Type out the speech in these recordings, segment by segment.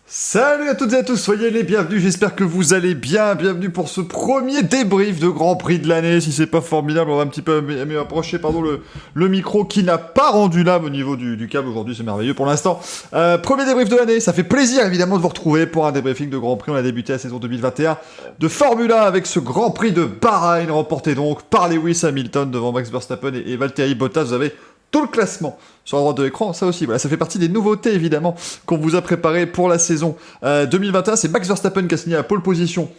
Salut à toutes et à tous, soyez les bienvenus, j'espère que vous allez bien, bienvenue pour ce premier débrief de Grand Prix de l'année. Si c'est pas formidable, on va un petit peu mieux approcher le micro qui n'a pas rendu l'âme au niveau du câble aujourd'hui, c'est merveilleux pour l'instant. Premier débrief de l'année, ça fait plaisir évidemment de vous retrouver pour un débriefing de Grand Prix. On a débuté la saison 2021 de Formule 1 avec ce Grand Prix de Bahreïn remporté donc par Lewis Hamilton devant Max Verstappen et Valtteri Bottas. Vous avez tout le classement sur la droite de l'écran, ça aussi, voilà, ça fait partie des nouveautés évidemment qu'on vous a préparées pour la saison 2021. C'est Max Verstappen qui a signé la pole position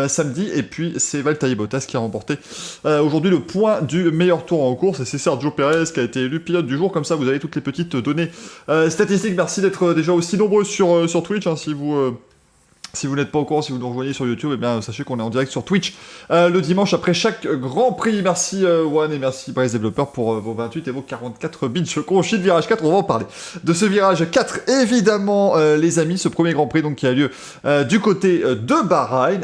samedi, et puis c'est Valtteri Bottas qui a remporté aujourd'hui le point du meilleur tour en course, et c'est Sergio Perez qui a été élu pilote du jour. Comme ça vous avez toutes les petites données statistiques. Merci d'être déjà aussi nombreux sur Twitch, hein, si vous n'êtes pas au courant, si vous nous rejoignez sur YouTube, eh bien sachez qu'on est en direct sur Twitch le dimanche après chaque Grand Prix. Merci One et merci Brace Developer pour vos 28 et vos 44 bits. Je conchis de virage 4, on va en parler. De ce virage 4, évidemment, les amis, ce premier Grand Prix donc, qui a lieu du côté de Bahreïn.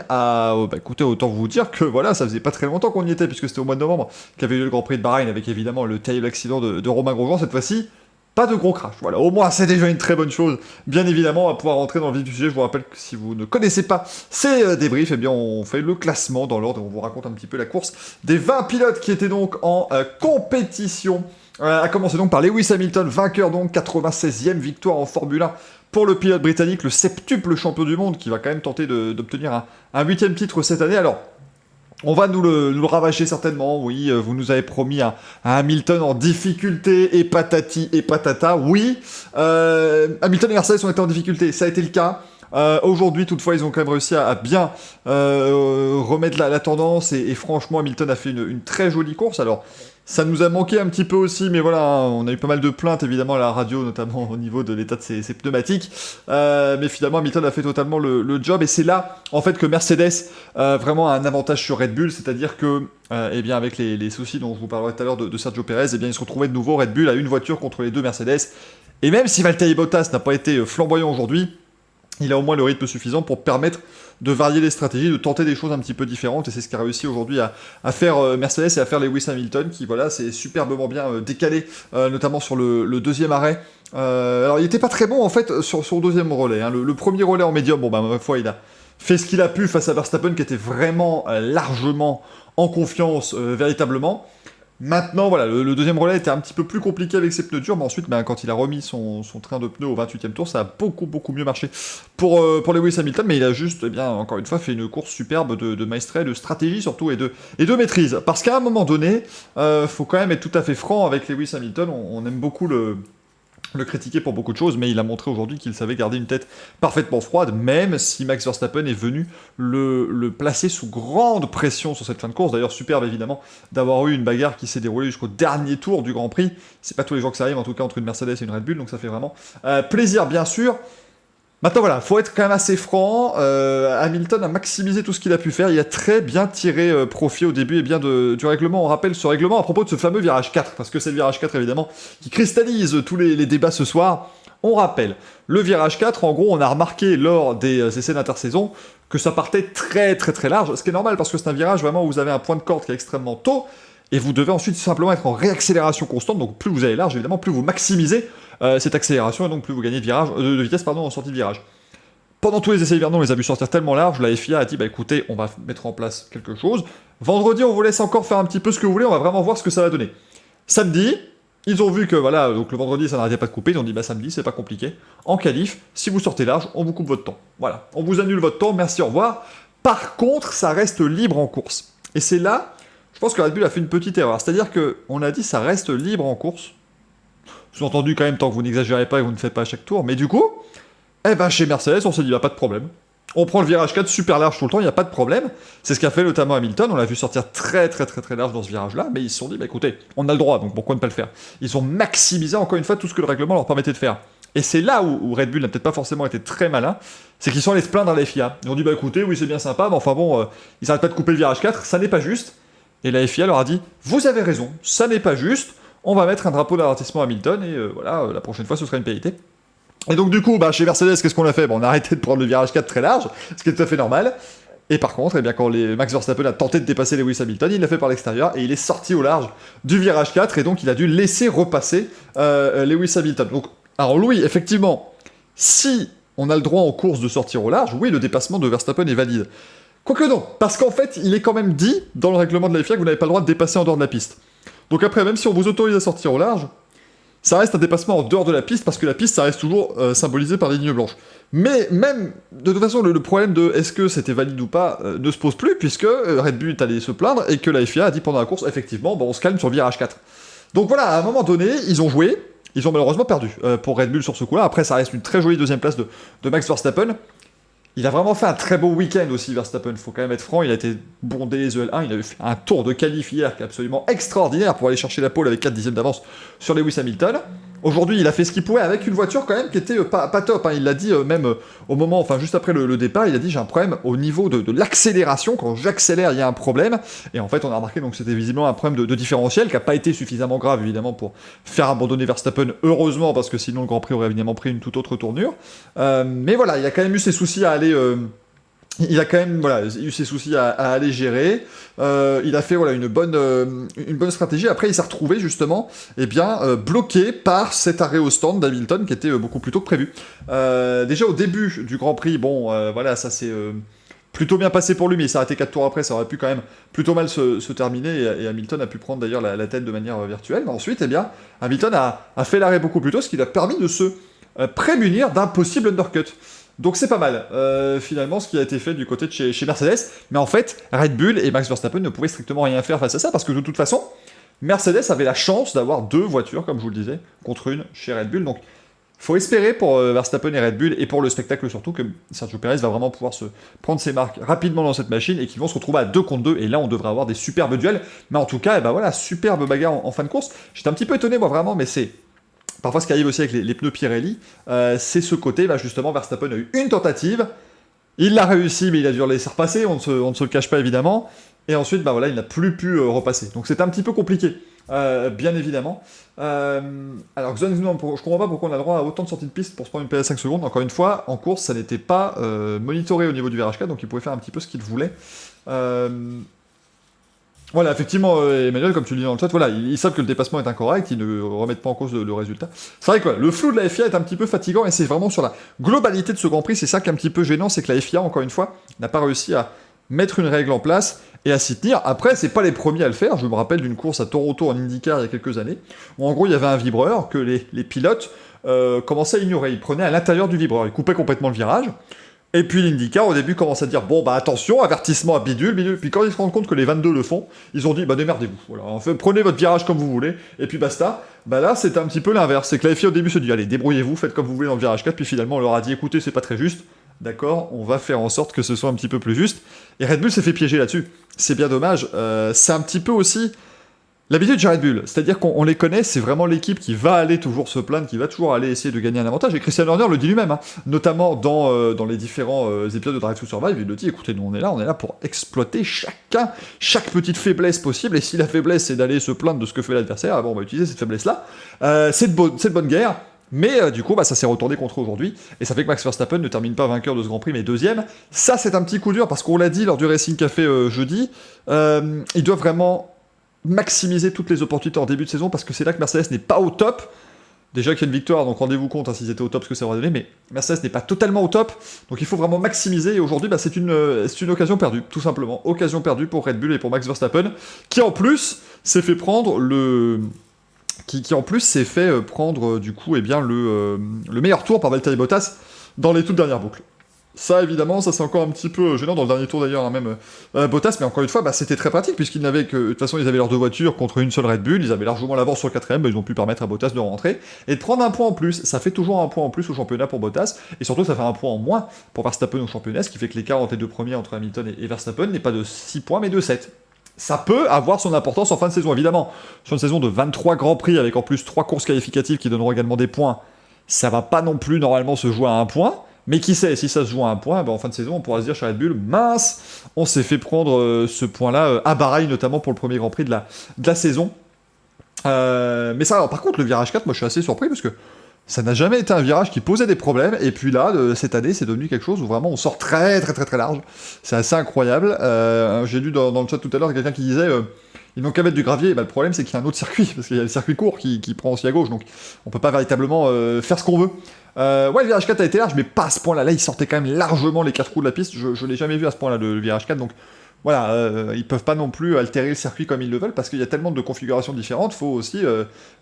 Écoutez, autant vous dire que voilà, ça faisait pas très longtemps qu'on y était, puisque c'était au mois de novembre qu'avait lieu le Grand Prix de Bahreïn, avec évidemment le terrible accident de Romain Grosjean. Cette fois-ci, pas de gros crash, voilà, au moins c'est déjà une très bonne chose. Bien évidemment, on va pouvoir rentrer dans le vif du sujet. Je vous rappelle que si vous ne connaissez pas ces débriefs, eh bien on fait le classement dans l'ordre et on vous raconte un petit peu la course des 20 pilotes qui étaient donc en compétition. A commencé donc par Lewis Hamilton, vainqueur donc, 96e victoire en Formule 1 pour le pilote britannique, le septuple champion du monde, qui va quand même tenter d'obtenir un 8e titre cette année. Alors, on va nous le ravager certainement, oui, vous nous avez promis un Hamilton en difficulté, et patati et patata, oui. Hamilton et Mercedes ont été en difficulté, ça a été le cas. Aujourd'hui, toutefois, ils ont quand même réussi à bien remettre la tendance, et franchement, Hamilton a fait une très jolie course. Alors, ça nous a manqué un petit peu aussi, mais voilà, on a eu pas mal de plaintes évidemment à la radio, notamment au niveau de l'état de ses pneumatiques. Mais finalement, Hamilton a fait totalement le job, et c'est là en fait que Mercedes vraiment a un avantage sur Red Bull, c'est-à-dire que eh bien, avec les soucis dont je vous parlerai tout à l'heure de Sergio Perez, eh bien, ils se retrouvaient de nouveau Red Bull à une voiture contre les deux Mercedes. Et même si Valtteri Bottas n'a pas été flamboyant aujourd'hui, il a au moins le rythme suffisant pour permettre de varier les stratégies, de tenter des choses un petit peu différentes, et c'est ce qu'a réussi aujourd'hui à faire Mercedes et à faire Lewis Hamilton, qui voilà, s'est superbement bien décalé, notamment sur le deuxième arrêt. Alors il était pas très bon en fait sur son deuxième relais, hein. Le premier relais en médium, ma foi, il a fait ce qu'il a pu face à Verstappen, qui était vraiment largement en confiance, véritablement. Maintenant, voilà, le deuxième relais était un petit peu plus compliqué avec ses pneus durs, mais ensuite, quand il a remis son train de pneus au 28e tour, ça a beaucoup mieux marché pour Lewis Hamilton, mais il a juste, eh bien, encore une fois, fait une course superbe de maestria, de stratégie surtout, et de maîtrise. Parce qu'à un moment donné, faut quand même être tout à fait franc avec Lewis Hamilton. On aime beaucoup le critiquer pour beaucoup de choses, mais il a montré aujourd'hui qu'il savait garder une tête parfaitement froide, même si Max Verstappen est venu le placer sous grande pression sur cette fin de course. D'ailleurs, superbe évidemment d'avoir eu une bagarre qui s'est déroulée jusqu'au dernier tour du Grand Prix. C'est pas tous les jours que ça arrive, en tout cas entre une Mercedes et une Red Bull, donc ça fait vraiment plaisir, bien sûr. Maintenant voilà, faut être quand même assez franc, Hamilton a maximisé tout ce qu'il a pu faire, il a très bien tiré profit au début du règlement. On rappelle ce règlement à propos de ce fameux virage 4, parce que c'est le virage 4 évidemment qui cristallise tous les débats ce soir. On rappelle, le virage 4, en gros, on a remarqué lors des essais d'intersaison que ça partait très large, ce qui est normal parce que c'est un virage vraiment où vous avez un point de corde qui est extrêmement tôt, et vous devez ensuite simplement être en réaccélération constante, donc plus vous allez large, évidemment, plus vous maximisez cette accélération, et donc plus vous gagnez de vitesse en sortie de virage. Pendant tous les essais hivernaux, on les a vu sortir tellement large, la FIA a dit, écoutez, on va mettre en place quelque chose. Vendredi, on vous laisse encore faire un petit peu ce que vous voulez, on va vraiment voir ce que ça va donner. Samedi, ils ont vu que, voilà, donc le vendredi, ça n'arrêtait pas de couper, ils ont dit, samedi, c'est pas compliqué. En qualif, si vous sortez large, on vous coupe votre temps. Voilà, on vous annule votre temps, merci, au revoir. Par contre, ça reste libre en course. Et c'est là, je pense que Red Bull a fait une petite erreur. C'est-à-dire qu'on a dit, ça reste libre en course. Sous-entendu quand même, tant que vous n'exagérez pas et que vous ne faites pas à chaque tour. Mais du coup, chez Mercedes, on s'est dit, pas de problème. On prend le virage 4 super large tout le temps, il n'y a pas de problème. C'est ce qu'a fait notamment Hamilton, on l'a vu sortir très large dans ce virage-là, mais ils se sont dit, écoutez, on a le droit, donc pourquoi ne pas le faire. Ils ont maximisé encore une fois tout ce que le règlement leur permettait de faire. Et c'est là où Red Bull n'a peut-être pas forcément été très malin, c'est qu'ils sont allés se plaindre à la FIA. Ils ont dit, écoutez, oui c'est bien sympa, mais enfin bon, ils n'arrêtent pas de couper le virage 4, ça n'est pas juste. Et la FIA leur a dit, vous avez raison, ça n'est pas juste, on va mettre un drapeau d'avertissement à Hamilton, et voilà, la prochaine fois ce sera une pénalité. Et donc du coup, chez Mercedes, qu'est-ce qu'on a fait ? On a arrêté de prendre le virage 4 très large, ce qui est tout à fait normal. Et par contre, quand Max Verstappen a tenté de dépasser Lewis Hamilton, il l'a fait par l'extérieur, et il est sorti au large du virage 4, et donc il a dû laisser repasser Lewis Hamilton. Donc, alors Louis, effectivement, si on a le droit en course de sortir au large, oui, le dépassement de Verstappen est valide. Quoique non, parce qu'en fait, il est quand même dit dans le règlement de la FIA que vous n'avez pas le droit de dépasser en dehors de la piste. Donc après, même si on vous autorise à sortir au large, ça reste un dépassement en dehors de la piste, parce que la piste, ça reste toujours symbolisé par des lignes blanches. Mais même, de toute façon, le problème de est-ce que c'était valide ou pas ne se pose plus, puisque Red Bull est allé se plaindre, et que la FIA a dit pendant la course, effectivement, bon, on se calme sur virage 4. Donc voilà, à un moment donné, ils ont joué, ils ont malheureusement perdu pour Red Bull sur ce coup-là. Après, ça reste une très jolie deuxième place de Max Verstappen. Il a vraiment fait un très beau week-end aussi, Verstappen, faut quand même être franc, il a été bondé les L1, il avait fait un tour de qualif hier qui est absolument extraordinaire pour aller chercher la pole avec 4 dixièmes d'avance sur Lewis Hamilton. Aujourd'hui, il a fait ce qu'il pouvait avec une voiture quand même qui était pas top, hein. Il l'a dit même au moment, enfin juste après le départ, il a dit j'ai un problème au niveau de l'accélération, quand j'accélère il y a un problème, et en fait on a remarqué donc c'était visiblement un problème de différentiel qui n'a pas été suffisamment grave évidemment pour faire abandonner Verstappen, heureusement, parce que sinon le Grand Prix aurait évidemment pris une toute autre tournure. Mais voilà, il a quand même eu ses soucis à aller... il a quand même eu ses soucis à aller gérer. Il a fait une bonne stratégie. Après, il s'est retrouvé justement bloqué par cet arrêt au stand d'Hamilton qui était beaucoup plus tôt que prévu. Déjà au début du Grand Prix, ça s'est plutôt bien passé pour lui, mais il s'est arrêté 4 tours après, ça aurait pu quand même plutôt mal se terminer, et Hamilton a pu prendre d'ailleurs la tête de manière virtuelle. Mais ensuite, Hamilton a fait l'arrêt beaucoup plus tôt, ce qui lui a permis de se prémunir d'un possible undercut. Donc c'est pas mal, finalement, ce qui a été fait du côté de chez Mercedes. Mais en fait, Red Bull et Max Verstappen ne pouvaient strictement rien faire face à ça, parce que de toute façon, Mercedes avait la chance d'avoir 2 voitures, comme je vous le disais, contre une chez Red Bull. Donc faut espérer pour Verstappen et Red Bull, et pour le spectacle surtout, que Sergio Perez va vraiment pouvoir se prendre ses marques rapidement dans cette machine, et qu'ils vont se retrouver à 2 contre 2, et là on devrait avoir des superbes duels. Mais en tout cas, superbe bagarre en fin de course. J'étais un petit peu étonné, moi, vraiment, mais c'est... Parfois, ce qui arrive aussi avec les pneus Pirelli, c'est ce côté, justement, Verstappen a eu une tentative, il l'a réussi, mais il a dû le laisser repasser, on ne se le cache pas évidemment, et ensuite, il n'a plus pu repasser. Donc c'est un petit peu compliqué, bien évidemment. Alors, je comprends pas pourquoi on a le droit à autant de sorties de piste pour se prendre une PS5 secondes. Encore une fois, en course, ça n'était pas monitoré au niveau du virage 4, donc il pouvait faire un petit peu ce qu'il voulait. Voilà, effectivement, Emmanuel, comme tu le dis dans le chat, ils savent que le dépassement est incorrect, ils ne remettent pas en cause le résultat. C'est vrai que le flou de la FIA est un petit peu fatigant, et c'est vraiment sur la globalité de ce Grand Prix, c'est ça qui est un petit peu gênant, c'est que la FIA, encore une fois, n'a pas réussi à mettre une règle en place et à s'y tenir. Après, c'est pas les premiers à le faire, je me rappelle d'une course à Toronto en IndyCar il y a quelques années, où en gros il y avait un vibreur que les pilotes commençaient à ignorer, ils prenaient à l'intérieur du vibreur, ils coupaient complètement le virage. Et puis l'IndyCar au début commence à dire attention, avertissement à bidule, puis quand ils se rendent compte que les 22 le font, ils ont dit démerdez-vous, prenez votre virage comme vous voulez, et puis basta. Là c'était un petit peu l'inverse, c'est que la FIA au début se dit allez débrouillez-vous, faites comme vous voulez dans le virage 4, puis finalement on leur a dit écoutez c'est pas très juste, d'accord, on va faire en sorte que ce soit un petit peu plus juste, et Red Bull s'est fait piéger là-dessus, c'est bien dommage, c'est un petit peu aussi... L'habitude chez Red Bull, c'est-à-dire qu'on les connaît, c'est vraiment l'équipe qui va aller toujours se plaindre, qui va toujours aller essayer de gagner un avantage, et Christian Horner le dit lui-même, notamment dans les différents épisodes de Drive to Survive, il le dit, écoutez, nous on est là pour exploiter chaque petite faiblesse possible, et si la faiblesse c'est d'aller se plaindre de ce que fait l'adversaire, on va utiliser cette faiblesse-là, c'est de bonne guerre, mais du coup, ça s'est retourné contre eux aujourd'hui, et ça fait que Max Verstappen ne termine pas vainqueur de ce Grand Prix, mais deuxième. Ça, c'est un petit coup dur, parce qu'on l'a dit lors du Racing Café jeudi, ils doivent vraiment maximiser toutes les opportunités en début de saison, parce que c'est là que Mercedes n'est pas au top. Déjà qu'il y a une victoire, donc rendez-vous compte s'ils étaient au top ce que ça aurait donné, mais Mercedes n'est pas totalement au top, donc il faut vraiment maximiser, et aujourd'hui c'est une occasion perdue, tout simplement. Occasion perdue pour Red Bull et pour Max Verstappen, qui en plus s'est fait prendre qui en plus s'est fait prendre du coup le meilleur tour par Valtteri Bottas dans les toutes dernières boucles. Ça, évidemment, ça c'est encore un petit peu gênant dans le dernier tour d'ailleurs, même Bottas, mais encore une fois, c'était très pratique, puisqu'ils n'avaient que... De toute façon, ils avaient leurs 2 voitures contre une seule Red Bull, ils avaient largement l'avance sur le 4ème, ils ont pu permettre à Bottas de rentrer, et de prendre un point en plus. Ça fait toujours un point en plus au championnat pour Bottas, et surtout ça fait un point en moins pour Verstappen au championnat, ce qui fait que l'écart entre les 2 premiers, entre Hamilton et Verstappen, n'est pas de 6 points, mais de 7. Ça peut avoir son importance en fin de saison, évidemment. Sur une saison de 23 Grands Prix, avec en plus 3 courses qualificatives qui donneront également des points, ça va pas non plus normalement se jouer à un point. Mais qui sait, si ça se joue à un point, en fin de saison, on pourra se dire chez Red Bull, mince, on s'est fait prendre ce point-là à Bahreïn, notamment pour le premier Grand Prix de la saison. Mais ça, alors, par contre, le virage 4, moi je suis assez surpris, parce que ça n'a jamais été un virage qui posait des problèmes, et puis là, cette année, c'est devenu quelque chose où vraiment on sort très très très très large. C'est assez incroyable. J'ai lu dans le chat tout à l'heure quelqu'un qui disait ils n'ont qu'à mettre du gravier, bah, le problème c'est qu'il y a un autre circuit, parce qu'il y a le circuit court qui prend aussi à gauche, donc on peut pas véritablement faire ce qu'on veut. Ouais, le virage 4 a été large, mais pas à ce point-là. Là, il sortait quand même largement les 4 roues de la piste. Je l'ai jamais vu à ce point-là, le virage 4. Donc voilà, ils peuvent pas non plus altérer le circuit comme ils le veulent, parce qu'il y a tellement de configurations différentes. Faut aussi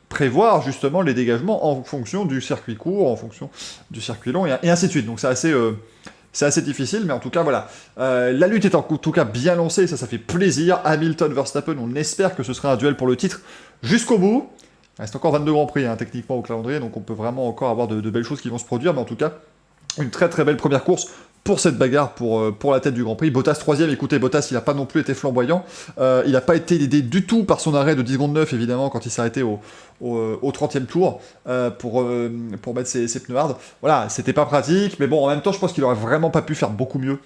prévoir justement les dégagements en fonction du circuit court, en fonction du circuit long, et ainsi de suite. Donc c'est assez difficile, mais en tout cas, voilà. La lutte est en tout cas bien lancée, ça fait plaisir. Hamilton-Verstappen, on espère que ce sera un duel pour le titre jusqu'au bout. Il reste encore 22 Grands Prix, hein, techniquement, au calendrier, donc on peut vraiment encore avoir de belles choses qui vont se produire, mais en tout cas, une très très belle première course pour cette bagarre, pour la tête du Grand Prix. Bottas 3ème, écoutez, Bottas, il n'a pas non plus été flamboyant, il n'a pas été aidé du tout par son arrêt de 10 secondes 9, évidemment, quand il s'est arrêté au 30e tour, pour mettre ses pneus hard. Voilà, c'était pas pratique, mais bon, en même temps, je pense qu'il aurait vraiment pas pu faire beaucoup mieux,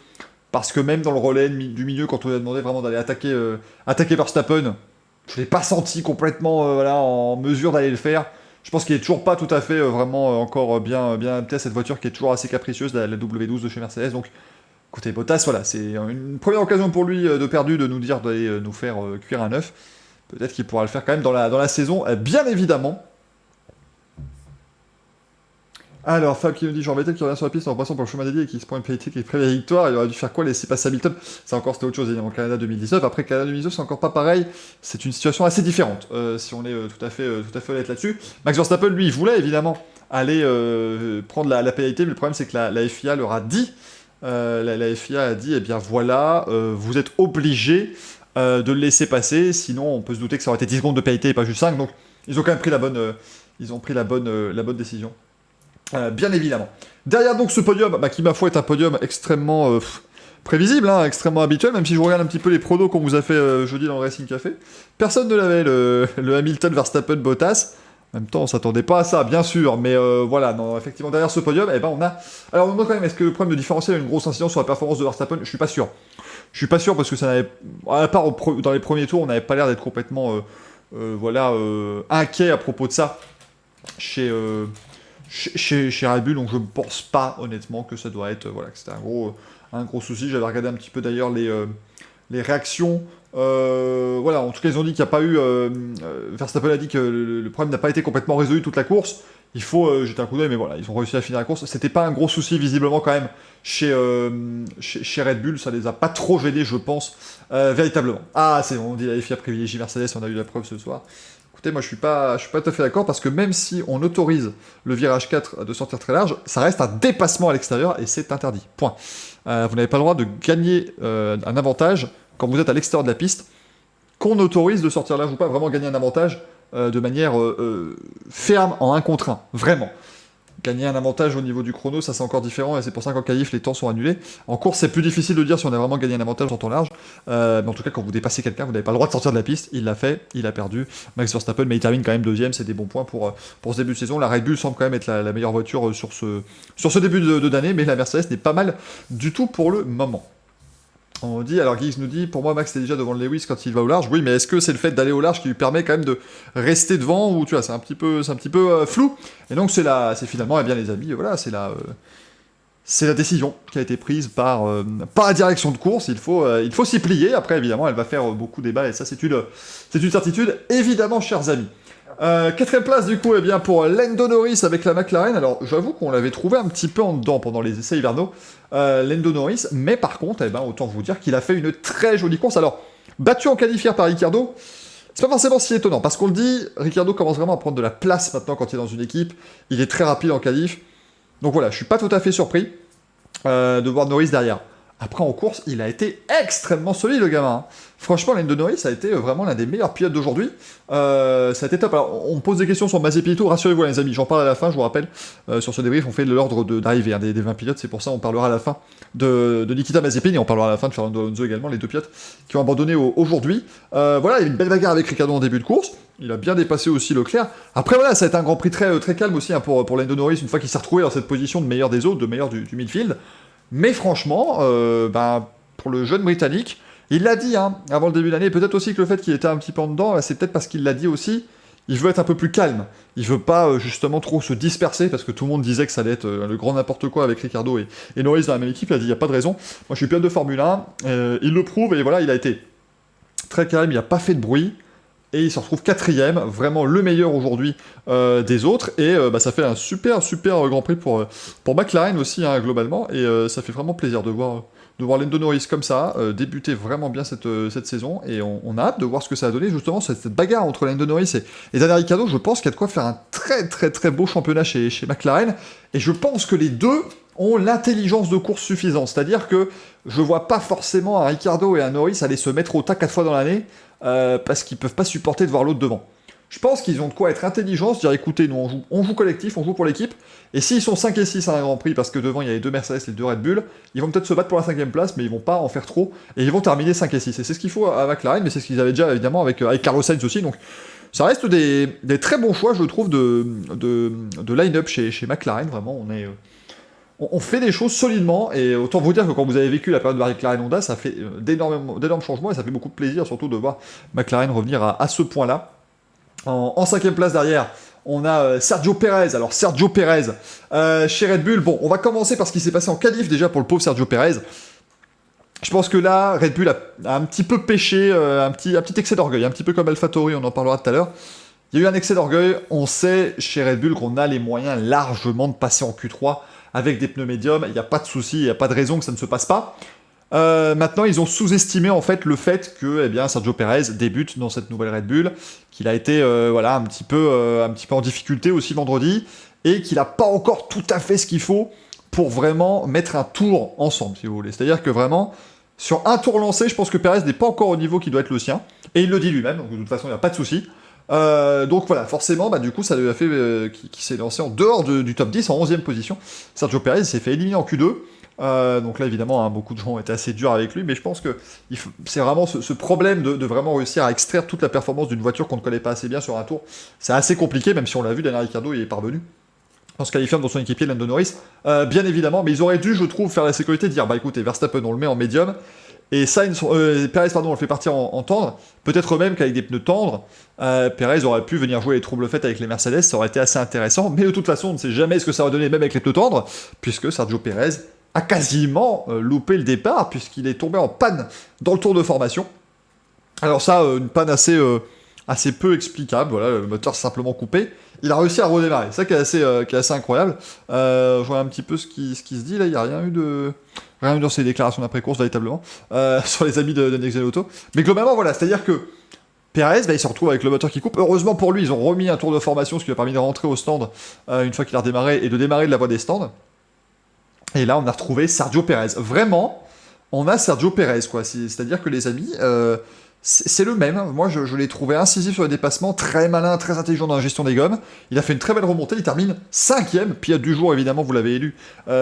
parce que même dans le relais du milieu, quand on lui a demandé vraiment d'aller attaquer Verstappen, je l'ai pas senti complètement voilà, en mesure d'aller le faire. Je pense qu'il est toujours pas tout à fait vraiment encore bien adapté à cette voiture qui est toujours assez capricieuse, la W12 de chez Mercedes. Donc, écoutez, Bottas, voilà, c'est une première occasion pour lui de perdu de nous dire d'aller nous faire cuire un œuf. Peut-être qu'il pourra le faire quand même dans la saison, bien évidemment. Alors, Fab qui nous dit Jean Vettel qui revient sur la piste en passant par le chemin dédié et qui se prend une pénalité qui est prévue à la victoire, il aurait dû faire quoi, laisser passer Hamilton? C'est encore, c'était autre chose, évidemment, Canada 2019. Après, Canada 2019, c'est encore pas pareil, c'est une situation assez différente, si on est tout à fait honnête là-dessus. Max Verstappen, lui, il voulait évidemment aller prendre la pénalité, mais le problème, c'est que la FIA leur a dit, la FIA a dit, eh bien voilà, vous êtes obligés de le laisser passer, sinon on peut se douter que ça aurait été 10 secondes de pénalité et pas juste 5, donc ils ont quand même pris la bonne décision. Bien évidemment. Derrière donc ce podium, qui ma foi est un podium extrêmement prévisible, hein, extrêmement habituel, même si je regarde un petit peu les pronos qu'on vous a fait jeudi dans le Racing Café. Personne ne l'avait, le Hamilton, Verstappen, Bottas. En même temps, on s'attendait pas à ça, bien sûr, mais voilà, non, effectivement, derrière ce podium, on a... Alors, on me demande quand même, est-ce que le problème de différentiel a une grosse incidence sur la performance de Verstappen? Je suis pas sûr. Je suis pas sûr parce que ça n'avait... À part dans les premiers tours, on n'avait pas l'air d'être complètement inquiet à propos de ça chez Red Bull, donc je ne pense pas honnêtement que ça doit être que c'était un gros souci. J'avais regardé un petit peu d'ailleurs les réactions. En tout cas ils ont dit qu'il n'y a pas eu. Verstappen a dit que le problème n'a pas été complètement résolu toute la course. Il faut jeter un coup d'œil, mais voilà, ils ont réussi à finir la course. C'était pas un gros souci visiblement quand même chez Red Bull, ça les a pas trop gênés, je pense, véritablement. Ah, c'est bon, on dit la FIA privilégie Mercedes, on a eu la preuve ce soir. Écoutez, moi je suis pas tout à fait d'accord parce que même si on autorise le virage 4 de sortir très large, ça reste un dépassement à l'extérieur et c'est interdit. Point. Vous n'avez pas le droit de gagner un avantage quand vous êtes à l'extérieur de la piste, qu'on autorise de sortir large ou pas, vraiment gagner un avantage de manière ferme en 1 contre 1. Vraiment. Gagner un avantage au niveau du chrono, ça c'est encore différent, et c'est pour ça qu'en qualif, les temps sont annulés. En course, c'est plus difficile de dire si on a vraiment gagné un avantage en temps large, mais en tout cas, quand vous dépassez quelqu'un, vous n'avez pas le droit de sortir de la piste, il l'a fait, il a perdu. Max Verstappen, mais il termine quand même 2ème, c'est des bons points pour ce début de saison. La Red Bull semble quand même être la meilleure voiture sur ce début d'année, mais la Mercedes n'est pas mal du tout pour le moment. On dit, alors Geeks nous dit, pour moi Max est déjà devant le Lewis quand il va au large. Oui, mais est-ce que c'est le fait d'aller au large qui lui permet quand même de rester devant, ou tu vois, c'est un petit peu flou. Et donc c'est finalement, eh bien les amis, voilà, c'est la décision qui a été prise par la direction de course. Il faut s'y plier. Après, évidemment, elle va faire beaucoup débat, et ça c'est une certitude, évidemment, chers amis. 4ème place du coup pour Lando Norris avec la McLaren. Alors j'avoue qu'on l'avait trouvé un petit peu en dedans pendant les essais hivernaux, Lando Norris, mais par contre autant vous dire qu'il a fait une très jolie course. Alors battu en qualifière par Ricciardo, c'est pas forcément si étonnant parce qu'on le dit, Ricciardo commence vraiment à prendre de la place maintenant quand il est dans une équipe, il est très rapide en qualif, donc voilà, je suis pas tout à fait surpris de voir Norris derrière. Après, en course, il a été extrêmement solide, le gamin. Hein. Franchement, Lando Norris a été vraiment l'un des meilleurs pilotes d'aujourd'hui. Ça a été top. Alors, on me pose des questions sur Mazepin et tout. Rassurez-vous, les amis, j'en parle à la fin, je vous rappelle. Sur ce débrief, on fait l'ordre d'arrivée des 20 pilotes. C'est pour ça qu'on parlera à la fin de Nikita Mazepin et on parlera à la fin de Fernando Alonso également, les 2 pilotes qui ont abandonné aujourd'hui. Voilà, il y a une belle bagarre avec Ricciardo en début de course. Il a bien dépassé aussi Leclerc. Après, voilà, ça a été un Grand Prix très, très calme aussi pour Lando Norris, une fois qu'il s'est retrouvé dans cette position de meilleur des autres, de meilleur du midfield. Mais franchement, pour le jeune Britannique, il l'a dit avant le début de l'année, peut-être aussi que le fait qu'il était un petit peu en dedans, c'est peut-être parce qu'il l'a dit aussi, il veut être un peu plus calme. Il veut pas justement trop se disperser, parce que tout le monde disait que ça allait être le grand n'importe quoi avec Ricciardo et Norris dans la même équipe. Il a dit, il n'y a pas de raison. Moi, je suis pilote de Formule 1, il le prouve, et voilà, il a été très calme, il n'a pas fait de bruit. Et il se retrouve quatrième, vraiment le meilleur aujourd'hui des autres. Et ça fait un super Grand Prix pour McLaren aussi, hein, globalement. Et ça fait vraiment plaisir de voir Lando Norris comme ça, débuter vraiment bien cette saison. Et on a hâte de voir ce que ça a donné, justement, cette bagarre entre Lando Norris et Daniel Ricciardo. Je pense qu'il y a de quoi faire un très beau championnat chez McLaren. Et je pense que les deux ont l'intelligence de course suffisante. C'est-à-dire que je vois pas forcément un Ricciardo et un Norris aller se mettre au tas 4 fois dans l'année, parce qu'ils peuvent pas supporter de voir l'autre devant. Je pense qu'ils ont de quoi être intelligents, se dire écoutez, nous on joue collectif, on joue pour l'équipe, et s'ils sont 5 et 6 à un Grand Prix, parce que devant il y a les 2 Mercedes et les 2 Red Bull, ils vont peut-être se battre pour la 5ème place, mais ils vont pas en faire trop, et ils vont terminer 5 et 6. Et c'est ce qu'il faut à McLaren, mais c'est ce qu'ils avaient déjà évidemment avec Carlos Sainz aussi, donc ça reste des très bons choix, je trouve, de line-up chez McLaren. Vraiment, on fait des choses solidement, et autant vous dire que quand vous avez vécu la période de McLaren Honda, ça fait d'énormes changements, et ça fait beaucoup de plaisir, surtout de voir McLaren revenir à ce point-là. En 5ème place derrière, on a Sergio Pérez. Alors Sergio Pérez, chez Red Bull, bon, on va commencer par ce qui s'est passé en qualif déjà pour le pauvre Sergio Pérez. Je pense que là, Red Bull a un petit peu péché, un petit excès d'orgueil, un petit peu comme AlphaTauri, on en parlera tout à l'heure. Il y a eu un excès d'orgueil, on sait chez Red Bull qu'on a les moyens largement de passer en Q3 avec des pneus médiums, il n'y a pas de souci, il n'y a pas de raison que ça ne se passe pas. Maintenant, ils ont sous-estimé en fait le fait que Sergio Pérez débute dans cette nouvelle Red Bull, qu'il a été un petit peu en difficulté aussi vendredi, et qu'il n'a pas encore tout à fait ce qu'il faut pour vraiment mettre un tour ensemble, si vous voulez. C'est-à-dire que vraiment, sur un tour lancé, je pense que Pérez n'est pas encore au niveau qui doit être le sien, et il le dit lui-même, donc de toute façon, il n'y a pas de souci. Donc voilà, forcément, du coup, ça lui a fait qu'il s'est lancé en dehors du top 10, en 11ème position. Sergio Pérez s'est fait éliminer en Q2. Donc là, évidemment, beaucoup de gens ont été assez durs avec lui, mais je pense que c'est vraiment ce problème de vraiment réussir à extraire toute la performance d'une voiture qu'on ne connaît pas assez bien sur un tour. C'est assez compliqué, même si on l'a vu, Daniel Ricciardo y est parvenu. En se qualifiant dans son équipier, Lando Norris, bien évidemment, mais ils auraient dû, je trouve, faire la sécurité, dire écoutez, Verstappen, on le met en médium, et Pérez, on le fait partir en tendre, peut-être même qu'avec des pneus tendres, Pérez aurait pu venir jouer les troubles faits avec les Mercedes, ça aurait été assez intéressant, mais de toute façon, on ne sait jamais ce que ça aurait donné, même avec les pneus tendres, puisque Sergio Pérez a quasiment loupé le départ, puisqu'il est tombé en panne dans le tour de formation. Alors ça, une panne assez peu explicable, voilà, le moteur simplement coupé. Il a réussi à redémarrer, c'est ça qui est assez incroyable. Je vois un petit peu ce qui se dit, là, il n'y a rien eu dans ces déclarations d'après-course, véritablement, sur les amis de Next Gen Auto. Mais globalement, voilà, c'est-à-dire que Pérez, il se retrouve avec le moteur qui coupe. Heureusement pour lui, ils ont remis un tour de formation, ce qui lui a permis de rentrer au stand une fois qu'il a redémarré, et de démarrer de la voie des stands. Et là, on a retrouvé Sergio Pérez. Vraiment, on a Sergio Pérez, quoi. C'est-à-dire que les amis, c'est le même. Moi, je l'ai trouvé incisif sur les dépassements, très malin, très intelligent dans la gestion des gommes. Il a fait une très belle remontée, il termine 5ème. Pilote du jour, évidemment, vous l'avez élu.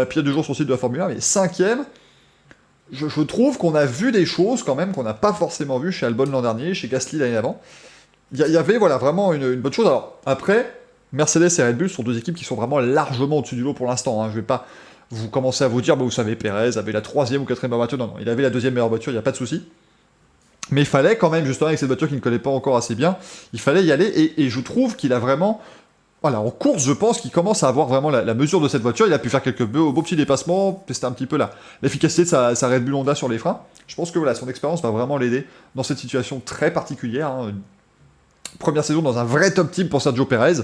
Pilote du jour sur le site de la Formule 1, mais 5ème. Je trouve qu'on a vu des choses, quand même, qu'on n'a pas forcément vu chez Albon l'an dernier, chez Gasly l'année avant. Il y avait, voilà, vraiment une bonne chose. Alors, après, Mercedes et Red Bull sont deux équipes qui sont vraiment largement au-dessus du lot pour l'instant. Je vais pas... Vous commencez à vous dire, vous savez, Pérez avait la 3ème ou 4ème meilleure voiture. Non, il avait la 2ème meilleure voiture, il n'y a pas de souci. Mais il fallait quand même, justement, avec cette voiture qu'il ne connaît pas encore assez bien, il fallait y aller, et je trouve qu'il a vraiment... Voilà, en course, je pense qu'il commence à avoir vraiment la mesure de cette voiture. Il a pu faire quelques beaux petits dépassements, tester un petit peu l'efficacité de sa Red Bull Honda sur les freins. Je pense que voilà, son expérience va vraiment l'aider dans cette situation très particulière. Première saison dans un vrai top team pour Sergio Pérez.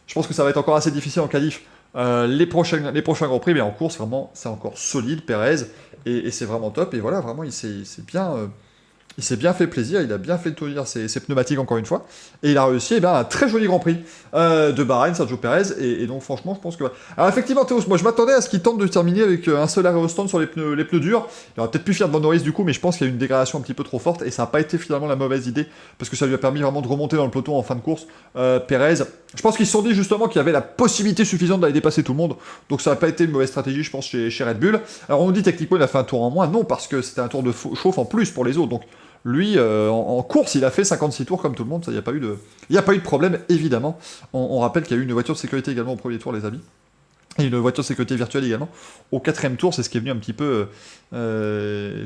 Je pense que ça va être encore assez difficile en qualif. Les prochains Grands Prix, mais en course, vraiment, c'est encore solide, Pérez, et c'est vraiment top. Et voilà, vraiment, il s'est bien fait plaisir, il a bien fait tenir ses pneumatiques encore une fois, et il a réussi un très joli Grand Prix de Bahreïn, Sergio Pérez, et donc franchement, je pense que... Alors effectivement, Théo, moi je m'attendais à ce qu'il tente de terminer avec un seul arrêt au stand sur les pneus durs. Il aurait peut-être pu faire devant Norris du coup, mais je pense qu'il y a eu une dégradation un petit peu trop forte, et ça n'a pas été finalement la mauvaise idée, parce que ça lui a permis vraiment de remonter dans le peloton en fin de course. Pérez, je pense qu'ils se sont dit justement qu'il y avait la possibilité suffisante d'aller dépasser tout le monde, donc ça n'a pas été une mauvaise stratégie, je pense, chez Red Bull. Alors on nous dit techniquement il a fait un tour en moins, non, parce que c'était un tour de chauffe en plus pour les autres, donc lui, en course, il a fait 56 tours comme tout le monde, il n'y a pas eu de problème, évidemment. On rappelle qu'il y a eu une voiture de sécurité également au premier tour, les amis. Et une voiture de sécurité virtuelle également. Au 4ème tour, c'est ce qui est venu un petit peu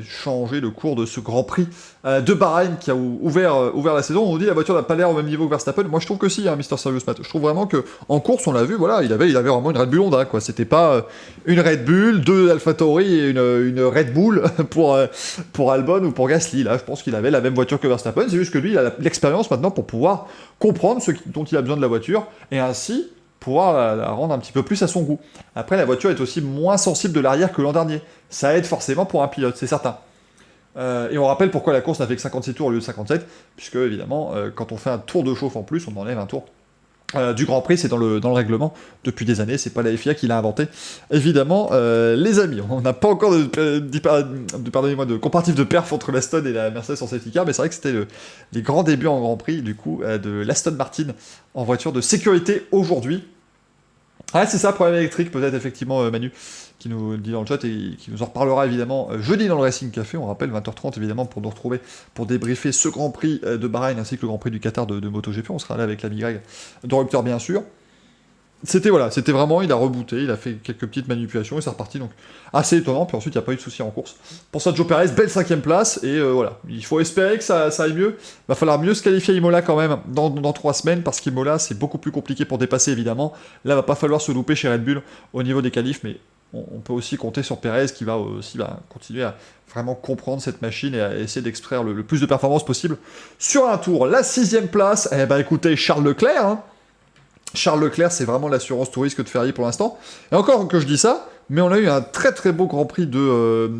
changer le cours de ce Grand Prix de Bahreïn qui a ouvert la saison. On nous dit la voiture n'a pas l'air au même niveau que Verstappen. Moi je trouve que si, hein, Mister Serious Matt. Je trouve vraiment que en course, on l'a vu, voilà, il avait vraiment une Red Bull Honda, quoi. C'était pas une Red Bull, deux AlphaTauri et une Red Bull pour Albon ou pour Gasly. Là, je pense qu'il avait la même voiture que Verstappen. C'est juste que lui, il a l'expérience maintenant pour pouvoir comprendre dont il a besoin de la voiture et ainsi pouvoir la rendre un petit peu plus à son goût. Après, la voiture est aussi moins sensible de l'arrière que l'an dernier. Ça aide forcément pour un pilote, c'est certain. Et on rappelle pourquoi la course n'a fait que 56 tours au lieu de 57, puisque évidemment, quand on fait un tour de chauffe en plus, on enlève un tour. Du Grand Prix, c'est dans le règlement depuis des années, c'est pas la FIA qui l'a inventé. Évidemment, les amis, on n'a pas encore de comparatif de perf entre l'Aston et la Mercedes en safety car, mais c'est vrai que c'était les grands débuts en Grand Prix, du coup, de l'Aston Martin en voiture de sécurité aujourd'hui. Ah, c'est ça, problème électrique, peut-être effectivement, Manu, qui nous dit dans le chat et qui nous en reparlera évidemment jeudi dans le Racing Café. On rappelle 20h30 évidemment pour nous retrouver pour débriefer ce Grand Prix de Bahreïn ainsi que le Grand Prix du Qatar de MotoGP. On sera là avec l'ami Greg de Rupture bien sûr. C'était vraiment, il a rebooté, il a fait quelques petites manipulations et c'est reparti, donc assez étonnant, puis ensuite il n'y a pas eu de soucis en course. Pour ça, Joe Perez, belle 5ème place, et voilà, il faut espérer que ça aille mieux. Va falloir mieux se qualifier à Imola quand même dans 3 semaines, parce qu'Imola c'est beaucoup plus compliqué pour dépasser évidemment. Là, va pas falloir se louper chez Red Bull au niveau des qualifs, mais on peut aussi compter sur Perez qui va aussi continuer à vraiment comprendre cette machine et à essayer d'extraire le plus de performance possible sur un tour. La 6ème place, écoutez, Charles Leclerc, hein. Charles Leclerc, c'est vraiment l'assurance touriste que de Ferrari pour l'instant. Et encore que je dis ça, mais on a eu un très très beau Grand Prix de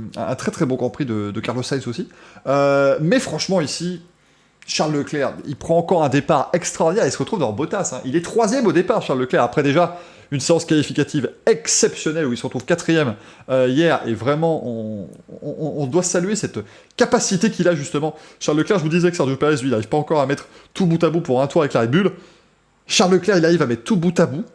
Carlos Sainz aussi. Mais franchement ici, Charles Leclerc, il prend encore un départ extraordinaire. Il se retrouve dans Bottas. Hein. Il est 3ème au départ, Charles Leclerc. Après déjà une séance qualificative exceptionnelle où il se retrouve 4ème hier. Et vraiment, on doit saluer cette capacité qu'il a justement. Charles Leclerc, je vous disais que Sergio Perez, lui, il n'arrive pas encore à mettre tout bout à bout pour un tour avec la Red Bull. Charles Leclerc, il arrive à mettre tout bout à bout,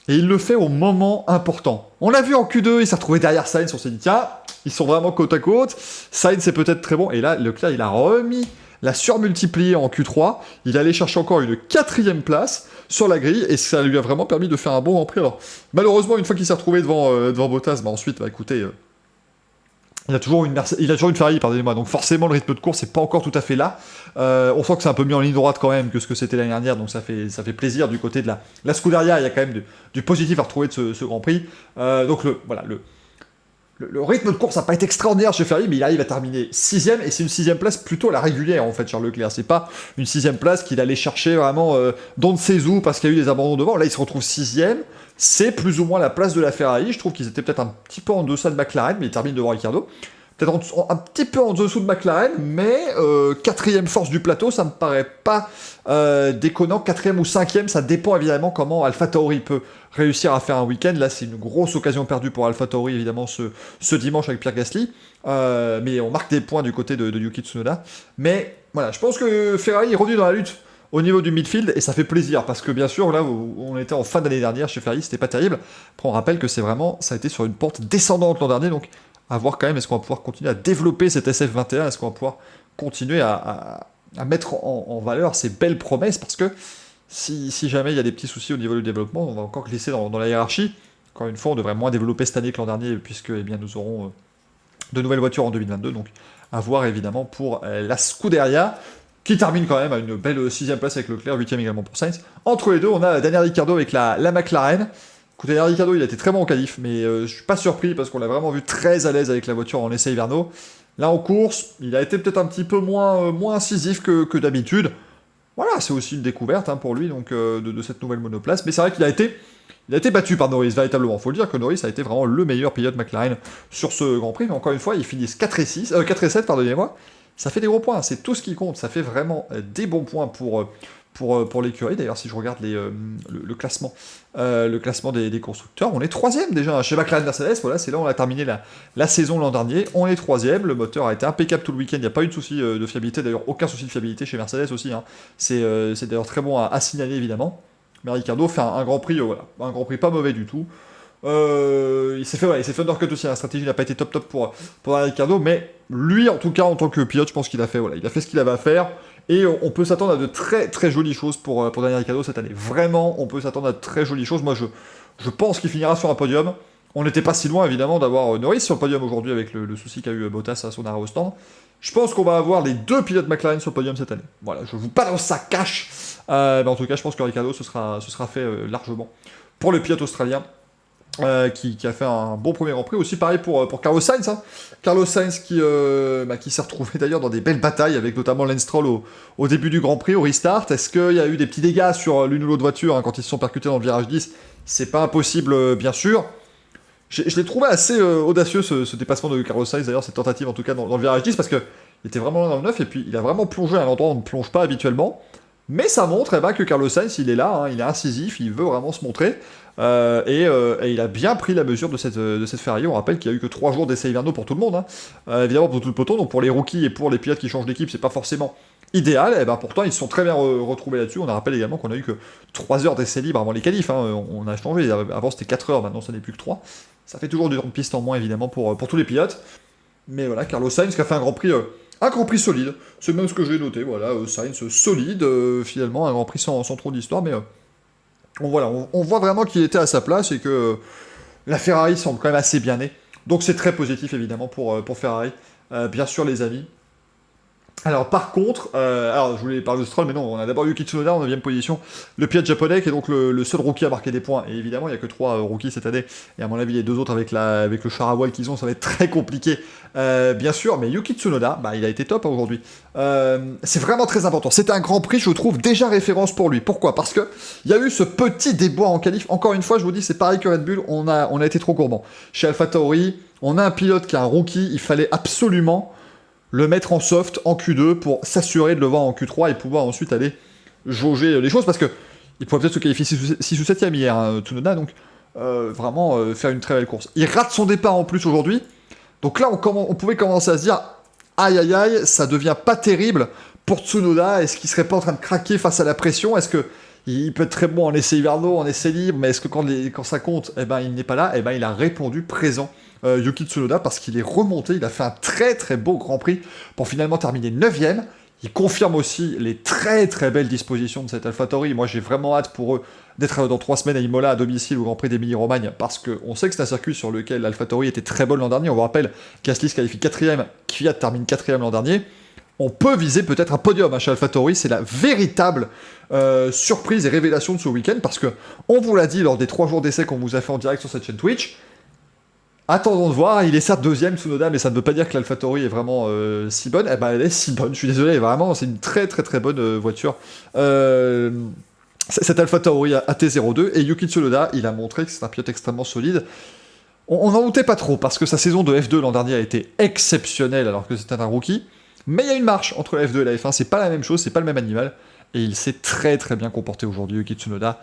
et il le fait au moment important. On l'a vu en Q2, il s'est retrouvé derrière Sainz, on s'est dit, tiens, ils sont vraiment côte à côte, Sainz c'est peut-être très bon, et là, Leclerc, il a remis la surmultipliée en Q3, il allait chercher encore une 4ème place sur la grille, et ça lui a vraiment permis de faire un bon Grand Prix. Alors, malheureusement, une fois qu'il s'est retrouvé devant Bottas, ensuite, écoutez... Il a toujours une Ferrari, pardonnez-moi, donc forcément le rythme de course c'est pas encore tout à fait là. On sent que c'est un peu mis en ligne droite quand même que ce que c'était l'année dernière, donc ça fait plaisir du côté de la Scuderia. Il y a quand même du positif à retrouver de ce Grand Prix. Donc le rythme de course n'a pas été extraordinaire chez Ferrari, mais il arrive à terminer 6ème, et c'est une 6ème place plutôt à la régulière en fait, Charles Leclerc. C'est pas une 6ème place qu'il allait chercher vraiment dans ne sait où parce qu'il y a eu des abandons devant. Là il se retrouve 6ème. C'est plus ou moins la place de la Ferrari. Je trouve qu'ils étaient peut-être un petit peu en deçà de McLaren, mais ils terminent devant Ricciardo. Peut-être un petit peu en dessous de McLaren, mais 4ème force du plateau, ça me paraît pas déconnant. 4ème ou 5ème, ça dépend évidemment comment AlphaTauri peut réussir à faire un week-end. Là, c'est une grosse occasion perdue pour AlphaTauri, évidemment, ce dimanche avec Pierre Gasly. Mais on marque des points du côté de Yuki Tsunoda. Mais voilà, je pense que Ferrari est revenu dans la lutte au niveau du midfield, et ça fait plaisir, parce que bien sûr, là où on était en fin d'année dernière chez Ferrari, c'était pas terrible. Après, on rappelle que ça a été sur une pente descendante l'an dernier, donc à voir quand même, est-ce qu'on va pouvoir continuer à développer cette SF21, est-ce qu'on va pouvoir continuer à mettre en valeur ces belles promesses, parce que si jamais il y a des petits soucis au niveau du développement, on va encore glisser dans la hiérarchie. Encore une fois, on devrait moins développer cette année que l'an dernier, puisque nous aurons de nouvelles voitures en 2022, donc à voir évidemment pour la Scuderia, qui termine quand même à une belle 6ème place avec Leclerc, 8ème également pour Sainz. Entre les deux, on a Daniel Ricciardo avec la McLaren. Écoutez, Daniel Ricciardo, il a été très bon en qualif, mais je suis pas surpris parce qu'on l'a vraiment vu très à l'aise avec la voiture en essai hivernaux. Là, en course, il a été peut-être un petit peu moins incisif que d'habitude. Voilà, c'est aussi une découverte pour lui donc de cette nouvelle monoplace. Mais c'est vrai qu'il a été battu par Norris, véritablement. Faut le dire que Norris a été vraiment le meilleur pilote McLaren sur ce Grand Prix. Mais encore une fois, ils finissent 4 et 7, pardonnez-moi. Ça fait des gros points, c'est tout ce qui compte. Ça fait vraiment des bons points pour l'écurie. D'ailleurs, si je regarde le classement des constructeurs, on est 3ème déjà chez McLaren Mercedes. Voilà, c'est là où on a terminé la saison l'an dernier. On est 3ème, le moteur a été impeccable tout le week-end, il n'y a pas eu de souci de fiabilité, d'ailleurs aucun souci de fiabilité chez Mercedes aussi. C'est d'ailleurs très bon à signaler évidemment. Mais Ricciardo fait un Grand Prix, un Grand Prix pas mauvais du tout. Il s'est fait undercut aussi, la stratégie n'a pas été top pour Ricciardo, mais lui en tout cas en tant que pilote, je pense qu'il a fait ce qu'il avait à faire. Et on peut s'attendre à de très très jolies choses pour Daniel Ricciardo cette année. Vraiment, on peut s'attendre à de très jolies choses. Moi, Je pense qu'il finira sur un podium. On n'était pas si loin, évidemment, d'avoir Norris sur le podium aujourd'hui avec le souci qu'a eu Bottas à son arrêt au stand. Je pense qu'on va avoir les 2 pilotes McLaren sur le podium cette année. Voilà, je vous balance ça cash. Mais en tout cas, je pense que Ricciardo, ce sera fait largement pour le pilote australien. Qui a fait un bon premier Grand Prix. Aussi pareil pour Carlos Sainz. Hein. Carlos Sainz qui s'est retrouvé d'ailleurs dans des belles batailles avec notamment Lance Stroll au début du Grand Prix, au restart. Est-ce qu'il y a eu des petits dégâts sur l'une ou l'autre voiture hein, quand ils se sont percutés dans le virage 10? C'est pas impossible, bien sûr. Je l'ai trouvé assez audacieux ce dépassement de Carlos Sainz, d'ailleurs, cette tentative en tout cas dans le virage 10, parce qu'il était vraiment loin dans le 9 et puis il a vraiment plongé à un endroit où on ne plonge pas habituellement. Mais ça montre que Carlos Sainz, il est là, hein, il est incisif, il veut vraiment se montrer. Et il a bien pris la mesure de cette Ferrari. On rappelle qu'il n'y a eu que 3 jours d'essais hivernaux pour tout le monde. Hein. Évidemment pour tout le peloton, donc pour les rookies et pour les pilotes qui changent d'équipe, c'est pas forcément idéal. Et pourtant, ils se sont très bien retrouvés là-dessus. On rappelle également qu'on a eu que 3 heures d'essais libres avant les qualifs. Hein. On a changé. Avant, c'était 4 heures, maintenant, ça n'est plus que 3. Ça fait toujours du temps de piste en moins, évidemment, pour tous les pilotes. Mais voilà, Carlos Sainz qui a fait un Grand Prix solide. C'est même ce que j'ai noté. Voilà, Sainz solide, finalement, un Grand Prix sans trop d'histoire, mais on voit vraiment qu'il était à sa place et que la Ferrari semble quand même assez bien née. Donc c'est très positif évidemment pour Ferrari. Bien sûr les amis. Alors par contre, je voulais parler de Stroll, mais non, on a d'abord Yuki Tsunoda en 9ème position, le pilote japonais qui est donc le seul rookie à marquer des points, et évidemment il n'y a que 3 rookies cette année, et à mon avis les 2 autres avec le char à voile qu'ils ont, ça va être très compliqué, bien sûr, mais Yuki Tsunoda, il a été top aujourd'hui, c'est vraiment très important, c'était un Grand Prix, je trouve, déjà référence pour lui, pourquoi? Parce que il y a eu ce petit déboire en qualif, encore une fois je vous dis, c'est pareil que Red Bull, on a été trop gourmand, chez AlphaTauri, on a un pilote qui est un rookie, il fallait absolument le mettre en soft, en Q2, pour s'assurer de le voir en Q3 et pouvoir ensuite aller jauger les choses, parce que il pourrait peut-être se qualifier 6 ou 7ème hier, hein, Tsunoda, donc vraiment faire une très belle course. Il rate son départ en plus aujourd'hui, donc là on pouvait commencer à se dire, aïe aïe aïe, ça devient pas terrible pour Tsunoda, est-ce qu'il serait pas en train de craquer face à la pression, est-ce que il peut être très bon en essai hivernaux, en essai libre, mais est-ce que quand ça compte, il n'est pas là? Il a répondu présent. Yuki Tsunoda parce qu'il est remonté, il a fait un très très beau Grand Prix pour finalement terminer 9ème. Il confirme aussi les très très belles dispositions de cette AlphaTauri. Moi j'ai vraiment hâte pour eux d'être dans 3 semaines à Imola à domicile au Grand Prix d'Émilie-Romagne parce qu'on sait que c'est un circuit sur lequel l'AlphaTauri était très bonne l'an dernier. On vous rappelle qu'Aslis qualifie 4ème, Kvyat termine 4ème l'an dernier. On peut viser peut-être un podium chez AlphaTauri, c'est la véritable surprise et révélation de ce week-end parce que on vous l'a dit lors des 3 jours d'essai qu'on vous a fait en direct sur cette chaîne Twitch. Attendons de voir, il est certes 2ème Tsunoda, mais ça ne veut pas dire que l'AlphaTauri est vraiment si bonne. Elle est si bonne, je suis désolé, vraiment, c'est une très très très bonne voiture. Cette AlphaTauri à T02, et Yuki Tsunoda, il a montré que c'est un pilote extrêmement solide. On n'en doutait pas trop, parce que sa saison de F2 l'an dernier a été exceptionnelle, alors que c'était un rookie. Mais il y a une marche entre la F2 et la F1, c'est pas la même chose, c'est pas le même animal. Et il s'est très très bien comporté aujourd'hui, Yuki Tsunoda.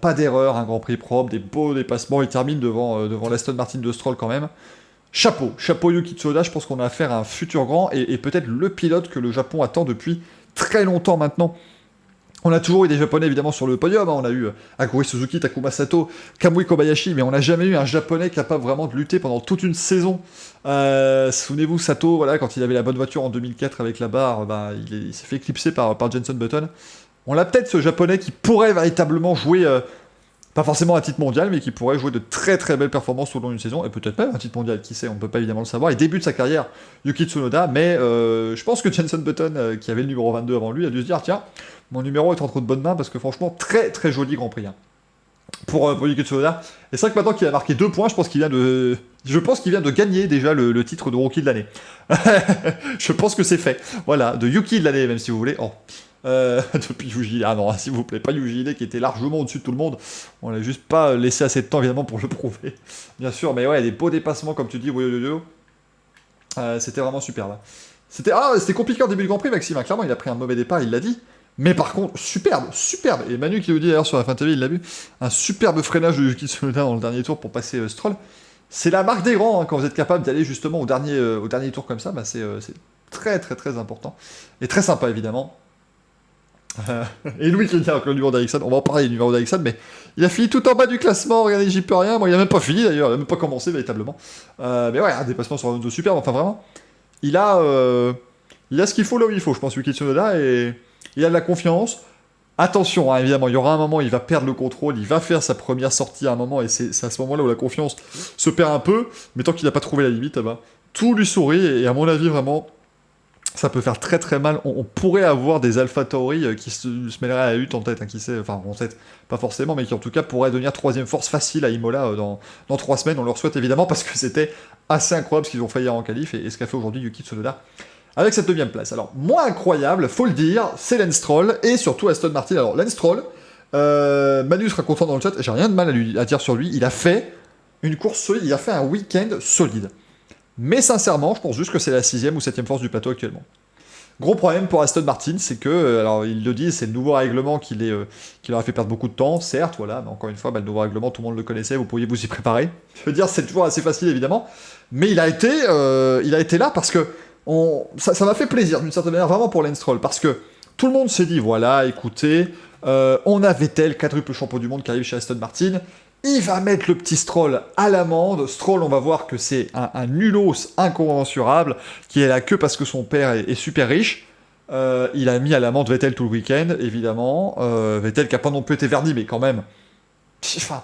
Pas d'erreur, un Grand Prix propre, des beaux dépassements, il termine devant l'Aston Martin de Stroll quand même. Chapeau Yuki Tsunoda, je pense qu'on a affaire à un futur grand et peut-être le pilote que le Japon attend depuis très longtemps maintenant. On a toujours eu des Japonais évidemment sur le podium, hein. On a eu Aguri Suzuki, Takuma Sato, Kamui Kobayashi, mais on n'a jamais eu un Japonais capable vraiment de lutter pendant toute une saison. Souvenez-vous, Sato, voilà, quand il avait la bonne voiture en 2004 avec la barre, il s'est fait éclipser par Jenson Button. On a peut-être ce Japonais qui pourrait véritablement jouer, pas forcément un titre mondial, mais qui pourrait jouer de très très belles performances tout au long d'une saison, et peut-être même un titre mondial, qui sait, on ne peut pas évidemment le savoir. Il débute sa carrière, Yuki Tsunoda, mais je pense que Jenson Button, qui avait le numéro 22 avant lui, a dû se dire, tiens, mon numéro est entre de bonnes mains, parce que franchement, très très joli Grand Prix. Hein. Pour Yuki Tsunoda. Et c'est vrai que maintenant qu'il a marqué 2 points, je pense qu'il vient de gagner déjà le titre de rookie de l'année. Je pense que c'est fait. Voilà, de Yuki de l'année, même si vous voulez. Oh. Depuis Yuji, ah non, s'il vous plaît, pas Yuji qui était largement au-dessus de tout le monde. On l'a juste pas laissé assez de temps évidemment pour le prouver. Bien sûr, mais ouais, des beaux dépassements comme tu dis, c'était vraiment superbe. C'était compliqué en début du Grand Prix, Maxime. Clairement, il a pris un mauvais départ, il l'a dit. Mais par contre, superbe. Et Manu qui le dit d'ailleurs sur la fin TV, il l'a vu. Un superbe freinage de Yuki Tsunoda dans le dernier tour pour passer Stroll. C'est la marque des grands, hein, quand vous êtes capable d'aller justement au dernier tour comme ça, c'est très très très important. Et très sympa évidemment. Et Louis qui dit avec le numéro d'Ericsson, on va en parler du numéro d'Ericsson, mais il a fini tout en bas du classement, regardez, j'y peux rien, il a même pas fini d'ailleurs, il a même pas commencé véritablement. Mais ouais, un dépassement sur Alonso superbe, enfin vraiment, il a ce qu'il faut là où il faut, je pense, Yuki Tsunoda, et il a de la confiance. Attention, hein, évidemment, il y aura un moment, il va perdre le contrôle, il va faire sa première sortie à un moment, et c'est à ce moment-là où la confiance se perd un peu, mais tant qu'il n'a pas trouvé la limite, eh ben, tout lui sourit, et à mon avis, vraiment, ça peut faire très très mal. On pourrait avoir des Alpha Tauri qui se mêleraient à la lutte en tête, hein, qui sait, enfin en tête, pas forcément, mais qui en tout cas pourraient devenir troisième force facile à Imola dans 3 semaines. On leur souhaite évidemment parce que c'était assez incroyable ce qu'ils ont fait hier en qualif et ce qu'a fait aujourd'hui Yuki Tsunoda avec cette 9ème place. Alors, moins incroyable, faut le dire, c'est Lance Stroll et surtout Aston Martin. Alors, Lance Stroll, Manu sera content dans le chat, j'ai rien de mal à dire sur lui, il a fait une course solide, il a fait un week-end solide. Mais sincèrement, je pense juste que c'est la 6ème ou 7ème force du plateau actuellement. Gros problème pour Aston Martin, c'est que, alors ils le disent, c'est le nouveau règlement qui leur a fait perdre beaucoup de temps, certes, voilà, mais encore une fois, le nouveau règlement, tout le monde le connaissait, vous pourriez vous y préparer. Je veux dire, c'est toujours assez facile, évidemment, mais il a été là parce que ça m'a fait plaisir, d'une certaine manière, vraiment pour Lance Stroll, parce que tout le monde s'est dit, voilà, écoutez, on a Vettel, quadruple champion du monde qui arrive chez Aston Martin, il va mettre le petit Stroll à l'amende. Stroll, on va voir que c'est un nulos incommensurable, qui est là que parce que son père est super riche. Il a mis à l'amende Vettel tout le week-end, évidemment. Vettel qui n'a pas non plus été verni, mais quand même. Enfin,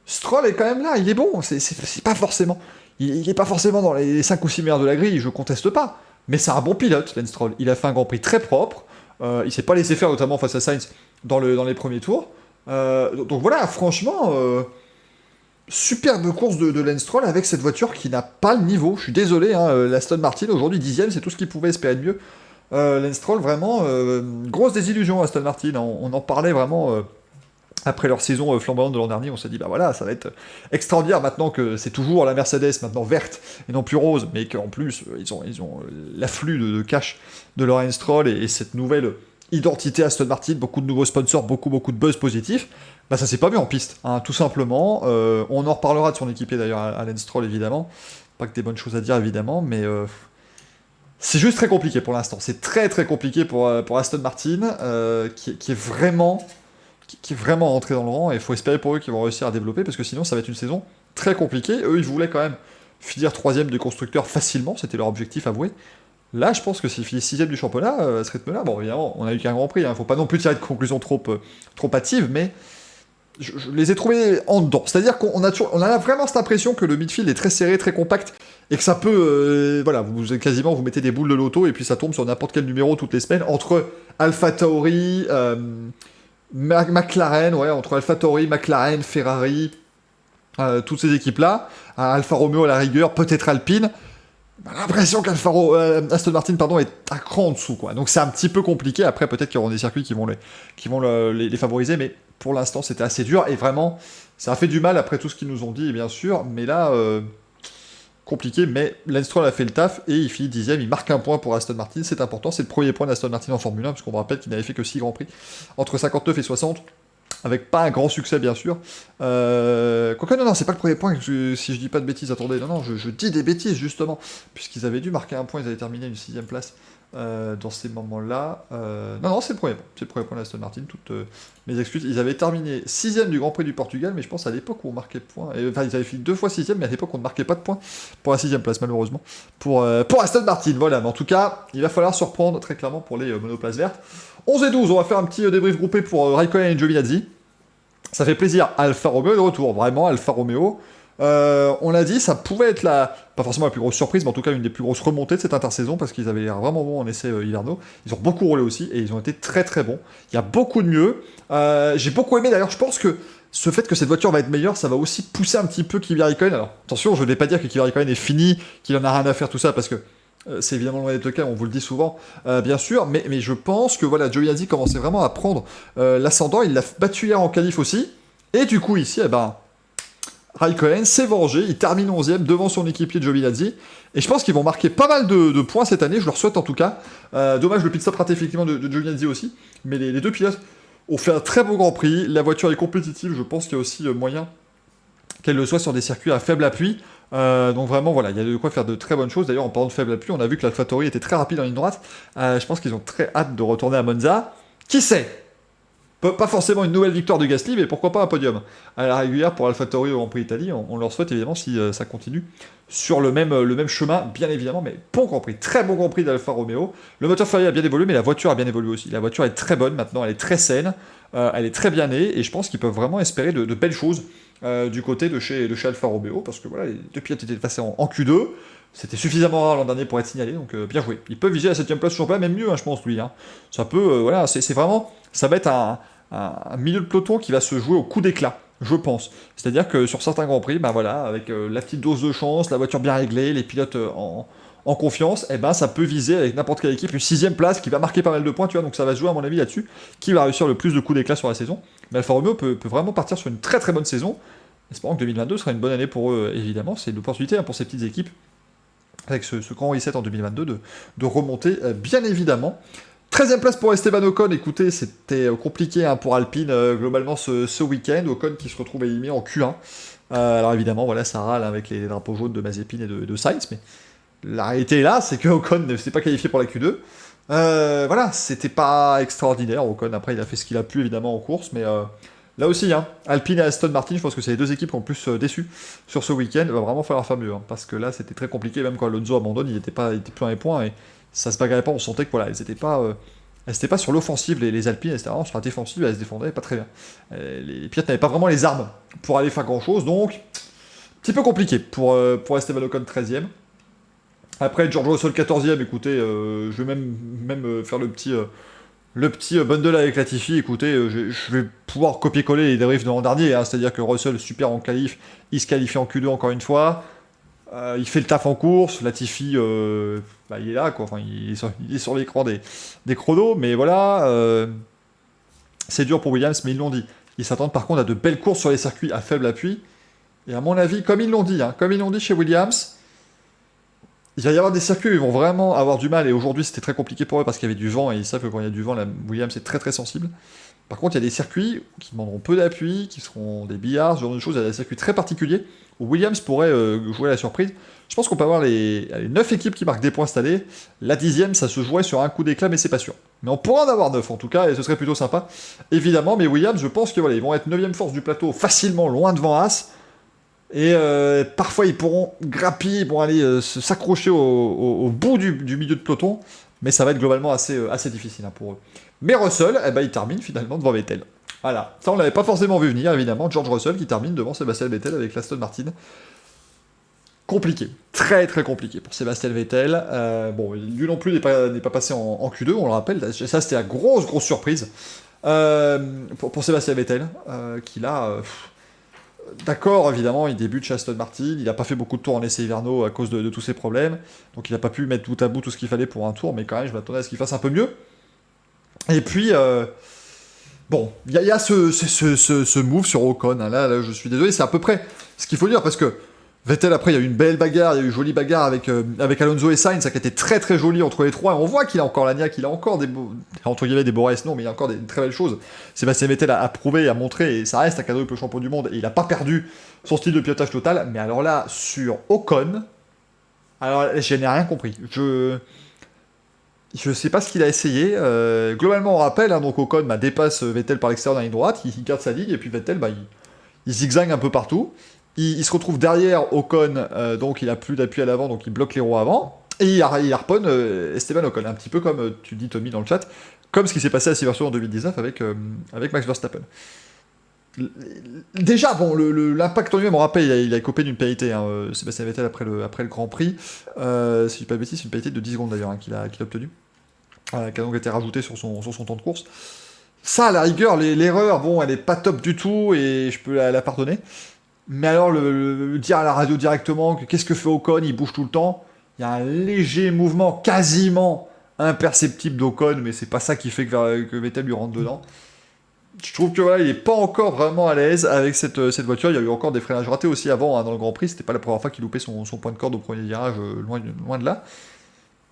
Stroll est quand même là, il est bon. C'est pas forcément. Il est pas forcément dans les 5 ou 6 meilleurs de la grille, je conteste pas. Mais c'est un bon pilote, Lance Stroll. Il a fait un Grand Prix très propre. Il s'est pas laissé faire, notamment face à Sainz, dans les premiers tours. Donc voilà, franchement, superbe course de Lance Stroll avec cette voiture qui n'a pas le niveau. Je suis désolé, hein, l'Aston Martin aujourd'hui 10ème, c'est tout ce qu'il pouvait espérer de mieux. Lance Stroll, vraiment, grosse désillusion Aston Martin. On en parlait vraiment après leur saison flamboyante de l'an dernier. On s'est dit, bah voilà, ça va être extraordinaire maintenant que c'est toujours la Mercedes, maintenant verte et non plus rose, mais qu'en plus ils ont l'afflux de cash de Lance Stroll et cette nouvelle identité Aston Martin, beaucoup de nouveaux sponsors, beaucoup de buzz positif. Bah ça s'est pas vu en piste, hein, tout simplement. On en reparlera de son équipier d'ailleurs à Lance Stroll évidemment. Pas que des bonnes choses à dire évidemment, mais c'est juste très compliqué pour l'instant. C'est très très compliqué pour Aston Martin, qui est vraiment rentré dans le rang, et il faut espérer pour eux qu'ils vont réussir à développer, parce que sinon ça va être une saison très compliquée. Eux ils voulaient quand même finir 3ème du constructeur facilement, c'était leur objectif avoué. Là, je pense que s'il finit 6ème du championnat, à ce rythme-là, bon, évidemment, on a eu qu'un Grand Prix, faut pas non plus tirer de conclusions trop hâtives, mais je les ai trouvés en dedans. C'est-à-dire qu'on a vraiment cette impression que le midfield est très serré, très compact, et que ça peut, voilà, vous mettez des boules de loto, et puis ça tombe sur n'importe quel numéro toutes les semaines, entre Alpha Tauri, McLaren, ouais, entre Alpha Tauri, McLaren, Ferrari, toutes ces équipes-là, Alfa Romeo à la rigueur, peut-être Alpine. On a l'impression qu'Aston Martin est un cran en dessous, quoi. Donc c'est un petit peu compliqué. Après, peut-être qu'il y aura des circuits qui vont les favoriser, mais pour l'instant, c'était assez dur. Et vraiment, ça a fait du mal après tout ce qu'ils nous ont dit, bien sûr. Mais là, compliqué. Mais Lance Stroll a fait le taf et il finit 10ème. Il marque un point pour Aston Martin. C'est important. C'est le premier point d'Aston Martin en Formule 1, parce qu'on me rappelle qu'il n'avait fait que 6 Grands Prix entre 59 et 60. Avec pas un grand succès, bien sûr. Quoique, non, c'est pas le premier point, si je dis pas de bêtises, attendez, non, je dis des bêtises, justement, puisqu'ils avaient dû marquer un point, ils avaient terminé une 6ème place dans ces moments-là. Non, c'est le premier point d'Aston Martin, toutes mes excuses. Ils avaient terminé 6ème du Grand Prix du Portugal, mais je pense à l'époque où on marquait point. Enfin, ils avaient fait 2 fois 6ème, mais à l'époque on ne marquait pas de points pour la 6ème place, malheureusement. Pour Aston Martin, voilà, mais en tout cas, il va falloir se reprendre très clairement pour les monoplaces vertes. 11 et 12, on va faire un petit débrief groupé pour Raikkonen et Giovinazzi. Ça fait plaisir, Alfa Romeo est de retour, vraiment Alfa Romeo. On l'a dit, ça pouvait être pas forcément la plus grosse surprise, mais en tout cas une des plus grosses remontées de cette intersaison, parce qu'ils avaient l'air vraiment bons en essai hivernaux. Ils ont beaucoup roulé aussi, et ils ont été très très bons. Il y a beaucoup de mieux. J'ai beaucoup aimé, d'ailleurs, je pense que ce fait que cette voiture va être meilleure, ça va aussi pousser un petit peu Kimi Raikkonen. Alors attention, je ne vais pas dire que Kimi Raikkonen est fini, qu'il en a rien à faire, tout ça, parce que c'est évidemment loin d'être le cas, on vous le dit souvent, bien sûr, mais je pense que voilà, Giovinazzi commençait vraiment à prendre l'ascendant. Il l'a battu hier en qualif aussi, et du coup ici, Raikkonen s'est vengé, il termine 11ème devant son équipier Giovinazzi, et je pense qu'ils vont marquer pas mal de points cette année, je leur souhaite en tout cas. Dommage le pit stop raté effectivement de Giovinazzi aussi, mais les deux pilotes ont fait un très beau Grand Prix, la voiture est compétitive, je pense qu'il y a aussi moyen qu'elle le soit sur des circuits à faible appui. Donc vraiment, voilà, il y a de quoi faire de très bonnes choses. D'ailleurs, en parlant de faible appui, on a vu que l'AlphaTauri était très rapide en ligne droite. Je pense qu'ils ont très hâte de retourner à Monza. Qui sait ? Pas forcément une nouvelle victoire de Gasly, mais pourquoi pas un podium à la régulière pour AlphaTauri au Grand Prix d'Italie. On leur souhaite évidemment si ça continue sur le même chemin, bien évidemment, mais bon Grand Prix, très bon Grand Prix d'Alfa Romeo. Le moteur Ferrari a bien évolué, mais la voiture a bien évolué aussi. La voiture est très bonne maintenant, elle est très saine, elle est très bien née, et je pense qu'ils peuvent vraiment espérer de belles choses du côté de chez Alfa Romeo, parce que voilà, les deux pilotes étaient passés en Q2, c'était suffisamment rare l'an dernier pour être signalé, donc bien joué. Ils peuvent viser la 7ème place toujours pas, même mieux, hein, je pense, lui. Hein. Ça peut, voilà, c'est vraiment, ça va être un milieu de peloton qui va se jouer au coup d'éclat, je pense. C'est-à-dire que sur certains Grands Prix, ben voilà, avec la petite dose de chance, la voiture bien réglée, les pilotes en confiance, et ben ça peut viser avec n'importe quelle équipe une 6ème place qui va marquer pas mal de points, tu vois, donc ça va se jouer à mon avis là-dessus, qui va réussir le plus de coups d'éclat sur la saison. Mais Alfa Romeo peut vraiment partir sur une très très bonne saison, espérant que 2022 sera une bonne année pour eux, évidemment, c'est une opportunité pour ces petites équipes, avec ce grand reset en 2022, de remonter, bien évidemment. 13ème place pour Esteban Ocon, écoutez, c'était compliqué hein, pour Alpine globalement ce week-end. Ocon qui se retrouve éliminé en Q1. Alors évidemment, voilà, ça râle avec les drapeaux jaunes de Mazepin et de Sainz, mais la réalité est là, c'est que Ocon ne s'est pas qualifié pour la Q2. Voilà, c'était pas extraordinaire. Ocon, après, il a fait ce qu'il a pu évidemment en course, mais là aussi, hein, Alpine et Aston Martin, je pense que c'est les deux équipes qui ont le plus déçu sur ce week-end. Il va vraiment falloir faire mieux, hein, parce que là, c'était très compliqué, même quand Alonso abandonne, il était plus dans les points, et ça se bagarrait pas, on sentait que voilà, elles étaient pas sur l'offensive, les Alpines, elles étaient vraiment sur la défensive, elles se défendaient pas très bien. Les pilotes n'avaient pas vraiment les armes pour aller faire grand chose, donc un petit peu compliqué pour Esteban Ocon 13ème. Après, George Russell 14ème, écoutez, je vais même faire le petit bundle avec Latifi, écoutez, je vais pouvoir copier-coller les débriefs de l'an dernier, hein, c'est-à-dire que Russell, super en qualif, il se qualifie en Q2 encore une fois, il fait le taf en course, Latifi, il est là, quoi. Enfin, il est sur l'écran des chronos, mais voilà, c'est dur pour Williams, mais ils l'ont dit. Ils s'attendent par contre à de belles courses sur les circuits à faible appui, et à mon avis, comme ils l'ont dit chez Williams, il va y avoir des circuits où ils vont vraiment avoir du mal, et aujourd'hui c'était très compliqué pour eux parce qu'il y avait du vent, et ils savent que quand il y a du vent, la Williams est très très sensible. Par contre, il y a des circuits qui demanderont peu d'appui, qui seront des billards, ce genre de choses, il y a des circuits très particuliers où Williams pourrait jouer la surprise. Je pense qu'on peut avoir les 9 équipes qui marquent des points cette année. La 10ème, ça se jouerait sur un coup d'éclat, mais c'est pas sûr. Mais on pourra en avoir 9 en tout cas, et ce serait plutôt sympa. Évidemment, mais Williams, je pense que voilà, ils vont être 9ème force du plateau facilement, loin devant As. Et parfois ils pourront grappiller, ils pourront aller s'accrocher au bout du milieu de peloton, mais ça va être globalement assez difficile hein, pour eux. Mais Russell, il termine finalement devant Vettel. Voilà, ça on l'avait pas forcément vu venir évidemment, George Russell qui termine devant Sébastien Vettel avec l'Aston Martin. Compliqué, très très compliqué pour Sébastien Vettel. Bon, lui non plus n'est pas passé en Q2, on le rappelle, ça c'était la grosse surprise pour Sébastien Vettel, qui là... D'accord, évidemment, il débute chez Aston Martin, il n'a pas fait beaucoup de tours en essais hivernaux à cause de tous ces problèmes, donc il n'a pas pu mettre bout à bout tout ce qu'il fallait pour un tour, mais quand même, je m'attendais à ce qu'il fasse un peu mieux. Et puis, bon, il y a ce move sur Ocon, hein, là, je suis désolé, c'est à peu près ce qu'il faut dire, parce que Vettel, après, il y a eu une belle bagarre, il y a eu une jolie bagarre avec Alonso et Sainz, ça qui a été très très joli entre les trois, et on voit qu'il a encore la niaque, il a encore entre guillemets des beaux restes, non, mais il y a encore des très belles choses. Sébastien Vettel a prouvé, a montré, et ça reste un quadruple champion du monde, et il n'a pas perdu son style de pilotage total, mais alors là, sur Ocon, alors je n'ai rien compris. Je sais pas ce qu'il a essayé. Globalement, on rappelle, hein, donc Ocon dépasse Vettel par l'extérieur dans la ligne droite, il garde sa ligne, et puis Vettel, il zigzague un peu partout. Il se retrouve derrière Ocon, donc il a plus d'appui à l'avant, donc il bloque les roues avant, et il harponne Esteban Ocon, un petit peu comme tu dis Tommy dans le chat, comme ce qui s'est passé à Silverstone en 2019 avec Max Verstappen. Déjà, bon, l'impact en lui-même, on rappelle, il a copé d'une pénalité, hein, Sébastien Vettel après le Grand Prix, si je dis pas de bêtises, c'est une pénalité de 10 secondes d'ailleurs hein, qu'il a obtenue, qui a donc été rajoutée sur son temps de course. Ça, à la rigueur, l'erreur, bon, elle est pas top du tout, et je peux la pardonner. Mais alors, le dire à la radio directement que qu'est-ce que fait Ocon, il bouge tout le temps, il y a un léger mouvement quasiment imperceptible d'Ocon, mais c'est pas ça qui fait que Vettel lui rentre dedans. Je trouve que voilà, il est pas encore vraiment à l'aise avec cette voiture. Il y a eu encore des freinages ratés aussi avant hein, dans le Grand Prix, c'était pas la première fois qu'il loupait son point de corde au premier virage, loin de là.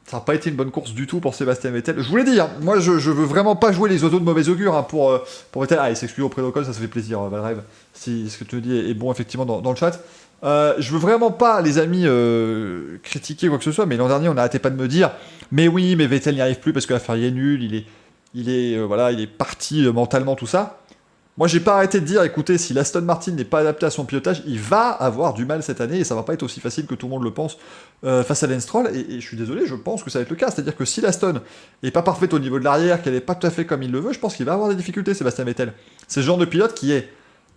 Ça n'a pas été une bonne course du tout pour Sébastien Vettel. Je vous l'ai dit, hein, moi je veux vraiment pas jouer les autos de mauvais augure hein, pour Vettel. Ah, il s'excuse auprès d'Ocon, ça fait plaisir, Valrève, si ce que tu dis est bon effectivement dans le chat. Je veux vraiment pas, les amis, critiquer quoi que ce soit, mais l'an dernier on n'arrêtait pas de me dire mais oui, mais Vettel n'y arrive plus parce que la Ferrari est nulle, il est, voilà, il est parti mentalement, tout ça. Moi, j'ai pas arrêté de dire, écoutez, si l'Aston Martin n'est pas adapté à son pilotage, il va avoir du mal cette année et ça va pas être aussi facile que tout le monde le pense face à Lance Stroll. Et je suis désolé, je pense que ça va être le cas. C'est-à-dire que si l'Aston est pas parfaite au niveau de l'arrière, qu'elle est pas tout à fait comme il le veut, je pense qu'il va avoir des difficultés, Sébastien Vettel. C'est ce genre de pilote qui est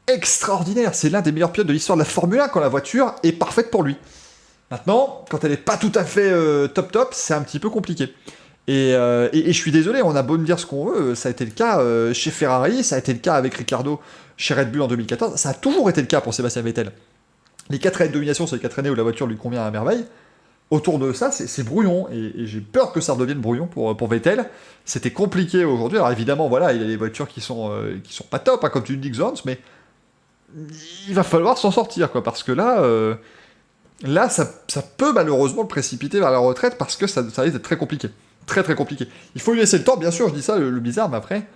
extraordinaire. C'est l'un des meilleurs pilotes de l'histoire de la Formule 1 quand la voiture est parfaite pour lui. Maintenant, quand elle est pas tout à fait top, c'est un petit peu compliqué. Et je suis désolé, on a beau me dire ce qu'on veut, ça a été le cas chez Ferrari, ça a été le cas avec Ricciardo chez Red Bull en 2014, ça a toujours été le cas pour Sébastien Vettel. Les 4 années de domination, c'est les 4 années où la voiture lui convient à merveille. Autour de ça, c'est brouillon, et j'ai peur que ça redevienne brouillon pour Vettel. C'était compliqué aujourd'hui, alors évidemment, voilà, il y a des voitures qui sont pas top, hein, comme tu le dis, Xons, mais il va falloir s'en sortir, quoi, parce que là, ça peut malheureusement le précipiter vers la retraite, parce que ça risque d'être très compliqué. Très très compliqué. Il faut lui laisser le temps, bien sûr, je dis ça, le bizarre, mais après,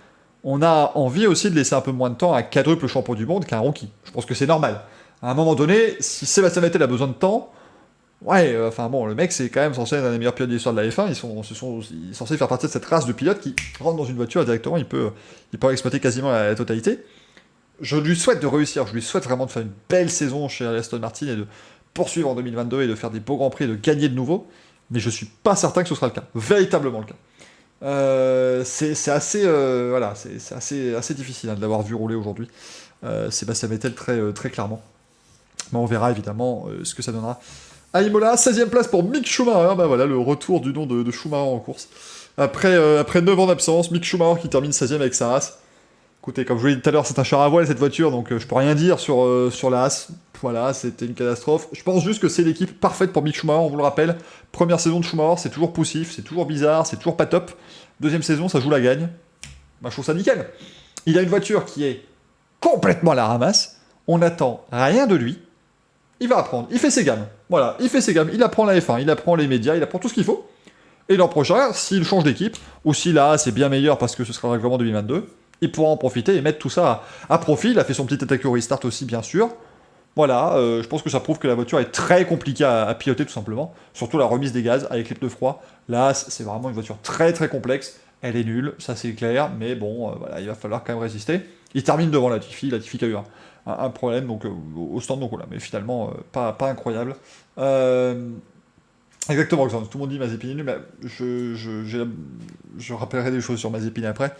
on a envie aussi de laisser un peu moins de temps à un quadruple champion du monde qu'à un rookie. Je pense que c'est normal. À un moment donné, si Sébastien Vettel a besoin de temps, ouais, enfin bon, le mec c'est quand même censé être un des meilleurs pilotes de l'histoire de la F1, ils sont censés faire partie de cette race de pilotes qui rentrent dans une voiture et directement, il peut exploiter quasiment la totalité. Je lui souhaite de réussir, je lui souhaite vraiment de faire une belle saison chez Aston Martin et de poursuivre en 2022 et de faire des beaux grands prix et de gagner de nouveau. Mais je suis pas certain que ce sera le cas, véritablement le cas. C'est assez, voilà, c'est assez difficile hein, de l'avoir vu rouler aujourd'hui. Sébastien Vettel très clairement. Mais on verra évidemment ce que ça donnera. À Imola, 16ème place pour Mick Schumacher. Bah voilà, le retour du nom de Schumacher en course. Après 9 ans d'absence, Mick Schumacher qui termine 16ème avec sa Haas. Écoutez, comme je vous l'ai dit tout à l'heure, c'est un char à voile cette voiture, donc je peux rien dire sur la Haas. Voilà, c'était une catastrophe. Je pense juste que c'est l'équipe parfaite pour Mick Schumacher, on vous le rappelle. Première saison de Schumacher, c'est toujours poussif, c'est toujours bizarre, c'est toujours pas top. Deuxième saison, ça joue la gagne. Bah, je trouve ça nickel. Il a une voiture qui est complètement à la ramasse. On n'attend rien de lui. Il va apprendre. Il fait ses gammes. Voilà, il fait ses gammes. Il apprend la F1, il apprend les médias, il apprend tout ce qu'il faut. Et l'an prochain, s'il change d'équipe, ou si la Haas est bien meilleur parce que ce sera le règlement 2022, il pourra en profiter et mettre tout ça à profit. Il a fait son petit attaque au restart aussi, bien sûr. Voilà, je pense que ça prouve que la voiture est très compliquée à piloter, tout simplement. Surtout la remise des gaz avec les pneus froids. Là, c'est vraiment une voiture très complexe. Elle est nulle, ça c'est clair, mais bon, voilà, il va falloir quand même résister. Il termine devant Latifi qui a eu un problème donc, au stand, donc voilà, mais finalement, pas incroyable. Exactement, tout le monde dit Mazepin est nul, mais je rappellerai des choses sur Mazepin après.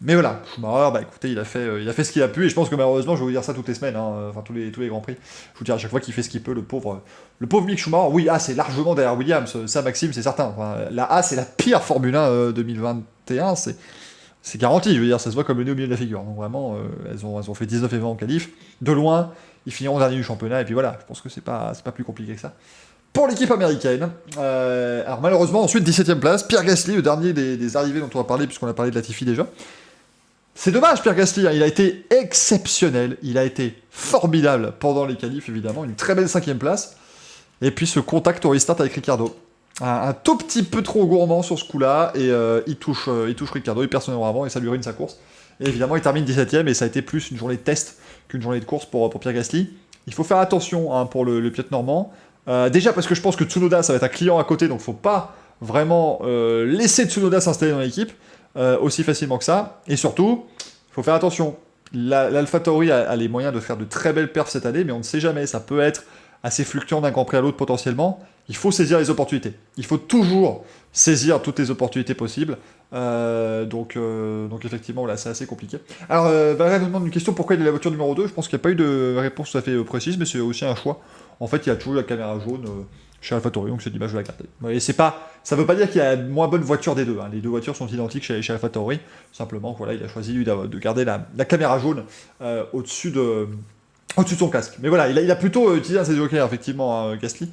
Mais voilà, Schumacher, bah écoutez, il a fait ce qu'il a pu, et je pense que malheureusement, je vais vous dire ça toutes les semaines, hein, enfin tous les grands prix. Je vous dis à chaque fois qu'il fait ce qu'il peut, le pauvre Mick Schumacher. Oui, c'est largement derrière Williams, ça Maxime, c'est certain. Enfin, la A, c'est la pire Formule 1 2021, c'est garanti, je veux dire, ça se voit comme le nez au milieu de la figure. Donc vraiment, elles ont fait 19 et 20 en qualif, de loin, ils finiront dernier du championnat, et puis voilà, je pense que c'est pas plus compliqué que ça. Pour l'équipe américaine, alors malheureusement, ensuite 17ème place, Pierre Gasly, le dernier des arrivées dont on va parler, puisqu'on a parlé de Latifi déjà. C'est dommage, Pierre Gasly, hein, il a été exceptionnel, il a été formidable pendant les qualifs, évidemment, une très belle 5ème place. Et puis ce contact au restart avec Ricciardo. Un tout petit peu trop gourmand sur ce coup-là, et il touche Ricciardo, il perd son erreur avant, et ça lui ruine sa course. Et évidemment, il termine 17ème, et ça a été plus une journée de test qu'une journée de course pour Pierre Gasly. Il faut faire attention hein, pour le pilote normand. Déjà parce que je pense que Tsunoda ça va être un client à côté, donc faut pas vraiment laisser Tsunoda s'installer dans l'équipe aussi facilement que ça. Et surtout, faut faire attention. L'AlphaTauri a les moyens de faire de très belles perfs cette année, mais on ne sait jamais. Ça peut être assez fluctuant d'un Grand Prix à l'autre potentiellement. Il faut saisir les opportunités. Il faut toujours saisir toutes les opportunités possibles. Donc effectivement, là, c'est assez compliqué. Alors, Valérie nous demande une question, pourquoi il est la voiture numéro 2 ? Je pense qu'il n'y a pas eu de réponse tout à fait précise, mais c'est aussi un choix. En fait, il y a toujours eu la caméra jaune chez AlphaTauri, donc cette image, je la garder. Et ça veut pas dire qu'il y a une moins bonne voiture des deux. Hein. Les deux voitures sont identiques chez AlphaTauri. Simplement, voilà, il a choisi lui de garder la caméra jaune au-dessus de son casque. Mais voilà, il a plutôt utilisé un de ses jokers, effectivement, Gasly.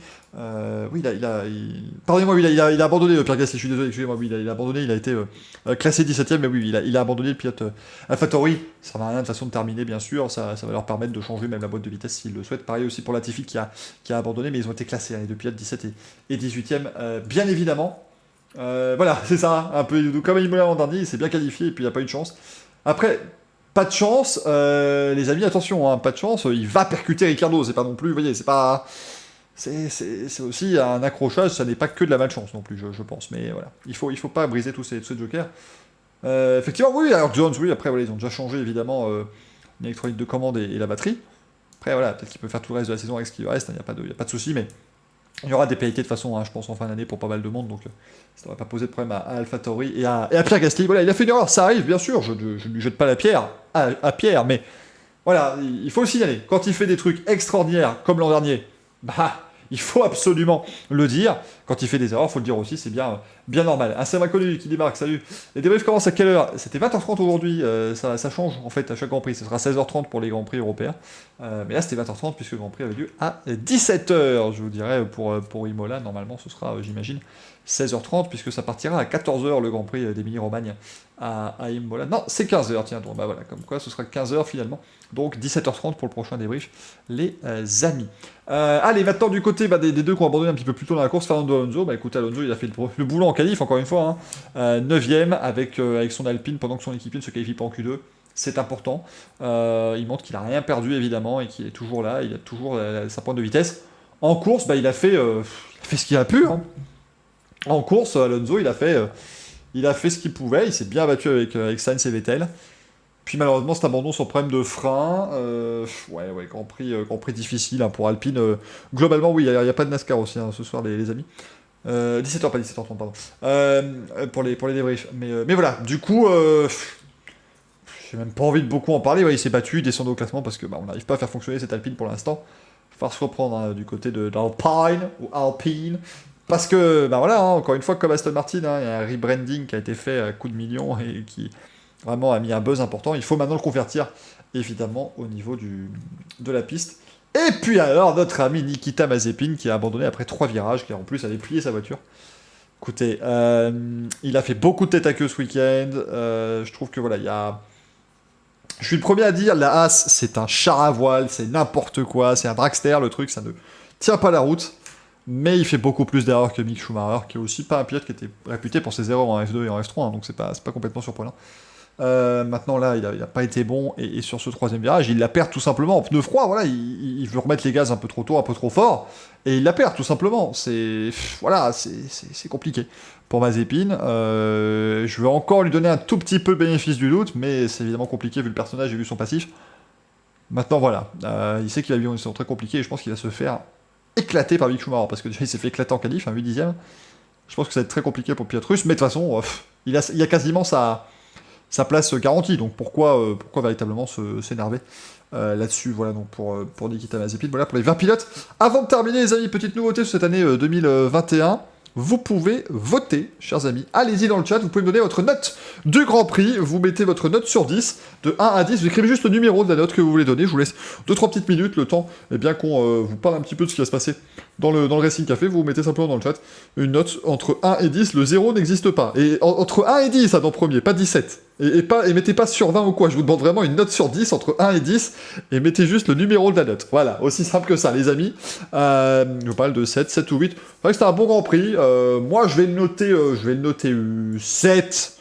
Oui, pardonnez-moi, il a abandonné, Pierre Gasly, je suis désolé, excusez-moi, oui, il a abandonné, il a été classé 17ème, mais oui, il a abandonné le pilote AlphaTauri. Ça n'a rien de façon de terminer, bien sûr, ça va leur permettre de changer même la boîte de vitesse s'ils le souhaitent. Pareil aussi pour Latifi qui a abandonné, mais ils ont été classés, hein, les deux pilotes 17 et 18ème, bien évidemment. Voilà, c'est ça, un peu comme Imola l'an dernier, il s'est bien qualifié et puis il n'a pas eu de chance. Après, pas de chance, les amis, attention, hein, pas de chance, il va percuter Ricciardo, c'est pas non plus, vous voyez, c'est pas... C'est aussi un accrochage, ça n'est pas que de la malchance non plus, je pense, mais voilà. Il faut pas briser tous ces jokers. Effectivement, oui, alors Jones, oui, après, voilà, ils ont déjà changé, évidemment, l'électronique de commande et la batterie. Après, voilà, peut-être qu'il peut faire tout le reste de la saison avec ce qui lui reste, il n'y a pas de souci, mais il y aura des pénalités de toute façon, hein, je pense, en fin d'année pour pas mal de monde, donc ça devrait pas poser de problème à AlphaTauri et à Pierre Gasly. Voilà, il a fait une erreur, ça arrive, bien sûr, je ne lui jette pas la pierre à Pierre, mais voilà, il faut le signaler. Quand il fait des trucs extraordinaires, comme l'an dernier, bah, il faut absolument le dire. Quand il fait des erreurs, il faut le dire aussi, c'est bien normal. Un Sam inconnu qui débarque, salut. Les débriefs commencent à quelle heure? C'était 20h30 aujourd'hui, ça change en fait à chaque Grand Prix. Ce sera 16h30 pour les Grands Prix européens. Mais là, c'était 20h30 puisque le Grand Prix avait lieu à 17h. Je vous dirais, pour Imola, normalement, ce sera, j'imagine, 16h30 puisque ça partira à 14h le Grand Prix d'Émilie-Romagne à Imola. Non, c'est 15h, tiens, donc bah voilà, comme quoi ce sera 15h finalement. Donc 17h30 pour le prochain débrief, les amis. Allez, maintenant du côté des deux qui ont abandonné un petit peu plus tôt dans la course, Fernando Alonso. Bah écoutez, Alonso, il a fait le boulot en qualif, encore une fois. 9ème avec son Alpine pendant que son équipier ne se qualifie pas en Q2. C'est important. Il montre qu'il n'a rien perdu, évidemment, et qu'il est toujours là. Il a toujours sa pointe de vitesse. En course, il a fait ce qu'il a pu. Hein. En course, Alonso, il a fait ce qu'il pouvait. Il s'est bien battu avec Sainz et Vettel. Puis malheureusement, cet abandon sur problème de frein. Grand Prix difficile hein, pour Alpine. Globalement, oui, il n'y a pas de NASCAR aussi ce soir, les amis. 17h, pas 17h30, pardon. Pour les débriefs. Mais voilà, du coup, j'ai même pas envie de beaucoup en parler. Ouais, il s'est battu, il descend au classement parce que on n'arrive pas à faire fonctionner cette Alpine pour l'instant. Il va se reprendre du côté d'Alpine ou Alpine. Parce que, voilà, encore une fois, comme Aston Martin, il y a un rebranding qui a été fait à coups de millions et qui vraiment a mis un buzz important. Il faut maintenant le convertir, évidemment, au niveau de la piste. Et puis alors, notre ami Nikita Mazepin qui a abandonné après 3 virages, qui en plus avait plié sa voiture. Écoutez, il a fait beaucoup de tête à queue ce week-end. Je trouve que voilà, il y a... Je suis le premier à dire, la Haas, c'est un char à voile, c'est n'importe quoi, c'est un dragster, le truc, ça ne tient pas la route. Mais il fait beaucoup plus d'erreurs que Mick Schumacher, qui est aussi pas un pilote qui était réputé pour ses erreurs en F2 et en F3, hein, donc c'est pas complètement surprenant. Maintenant là, il a pas été bon, et sur ce 3ème virage, il la perd tout simplement en pneu froid, voilà, il veut remettre les gaz un peu trop tôt, un peu trop fort, et il la perd tout simplement. C'est compliqué pour Mazepin. Je veux encore lui donner un tout petit peu le bénéfice du doute, mais c'est évidemment compliqué vu le personnage et vu son passif. Maintenant voilà, il sait qu'il va vivre une saison très compliquée, et je pense qu'il va se faire éclaté par Mick Schumacher, parce que déjà il s'est fait éclater en qualif, un 8/10. Je pense que ça va être très compliqué pour le pilote russe, mais de toute façon, il a quasiment sa place garantie, donc pourquoi véritablement s'énerver là-dessus, voilà, donc pour Nikita Mazepin, voilà pour les 20 pilotes. Avant de terminer, les amis, petite nouveauté sur cette année 2021, vous pouvez voter, chers amis. Allez-y dans le chat, vous pouvez me donner votre note du Grand Prix. Vous mettez votre note sur 10, de 1 à 10. Vous écrivez juste le numéro de la note que vous voulez donner. Je vous laisse 2-3 petites minutes, le temps qu'on vous parle un petit peu de ce qui va se passer dans le Racing Café. Vous mettez simplement dans le chat une note entre 1 et 10. Le 0 n'existe pas. Et entre 1 et 10, ça dans premier, pas 17. Et mettez pas sur 20 ou quoi, je vous demande vraiment une note sur 10, entre 1 et 10, et mettez juste le numéro de la note. Voilà, aussi simple que ça, les amis. Je vous parle de 7 ou 8. C'est vrai que c'était un bon Grand Prix. Moi, je vais le noter 7.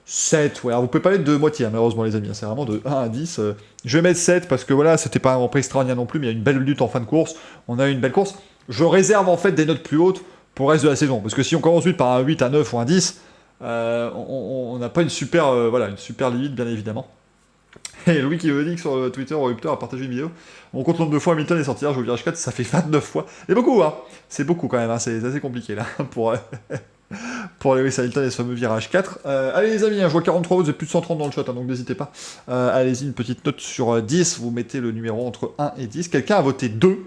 7, ouais. Alors, vous pouvez pas mettre de moitié, hein, malheureusement, les amis. C'est vraiment de 1 à 10. Je vais mettre 7, parce que voilà, c'était pas un Grand Prix extraordinaire non plus, mais il y a une belle lutte en fin de course. On a eu une belle course. Je réserve, en fait, des notes plus hautes pour le reste de la saison. Parce que si on commence vite par un 8, un 9 ou un 10... on n'a pas une super limite, bien évidemment. Et Louis qui veut dire que sur Twitter, Rupteur a partagé une vidéo. On compte le nombre de fois Hamilton est sorti au virage 4, ça fait 29 fois. C'est beaucoup, hein. C'est beaucoup quand même, hein. C'est assez compliqué là pour Lewis Hamilton et ce fameux virage 4. Allez les amis, je vois 43 votes, vous êtes plus de 130 dans le chat, hein, donc n'hésitez pas. Allez-y, une petite note sur 10, vous mettez le numéro entre 1 et 10. Quelqu'un a voté 2.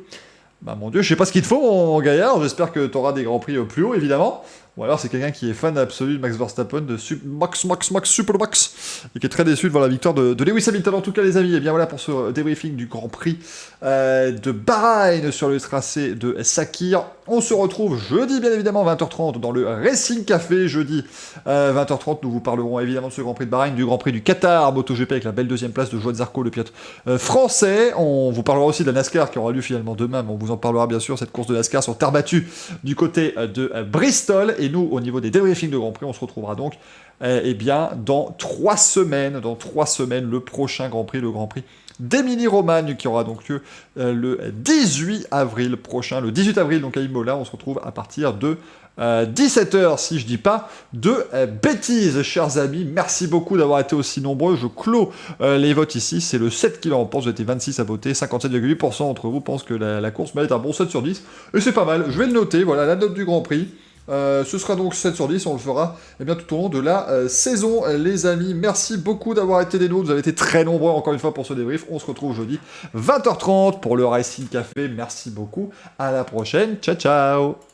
Bah mon dieu, je sais pas ce qu'il te faut mon gaillard, j'espère que t'auras des grands prix plus haut évidemment. Ou alors c'est quelqu'un qui est fan absolu de Max Verstappen, de Max Supermax, et qui est très déçu de voir la victoire de Lewis Hamilton. En tout cas les amis, et bien voilà pour ce débriefing du Grand Prix de Bahreïn sur le tracé de Sakir. On se retrouve jeudi bien évidemment 20h30 dans le Racing Café. Jeudi 20h30 nous vous parlerons évidemment de ce Grand Prix de Bahreïn, du Grand Prix du Qatar MotoGP avec la belle deuxième place de Joan Zarco, le pilote français. On vous parlera aussi de la NASCAR qui aura lieu finalement demain, mais on vous en parlera bien sûr, cette course de NASCAR sur terre battue du côté de Bristol. Et nous, au niveau des débriefings de Grand Prix, on se retrouvera donc dans 3 semaines. Dans 3 semaines, le prochain Grand Prix, le Grand Prix d'Émilie-Romagne qui aura donc lieu le 18 avril prochain. Le 18 avril, donc à Imola, on se retrouve à partir de 17h, si je dis pas de bêtises, chers amis. Merci beaucoup d'avoir été aussi nombreux. Je clôt les votes ici. C'est le 7 qui l'emporte. Vous étiez 26 à voter. 57,8% d'entre vous pensent que la course mérite un bon 7 sur 10. Et c'est pas mal. Je vais le noter. Voilà la note du Grand Prix. Ce sera donc 7 sur 10, on le fera tout au long de la saison, les amis. Merci beaucoup d'avoir été des nôtres, vous avez été très nombreux encore une fois pour ce débrief. On se retrouve jeudi 20h30 pour le Racing Café. Merci beaucoup, à la prochaine, ciao ciao.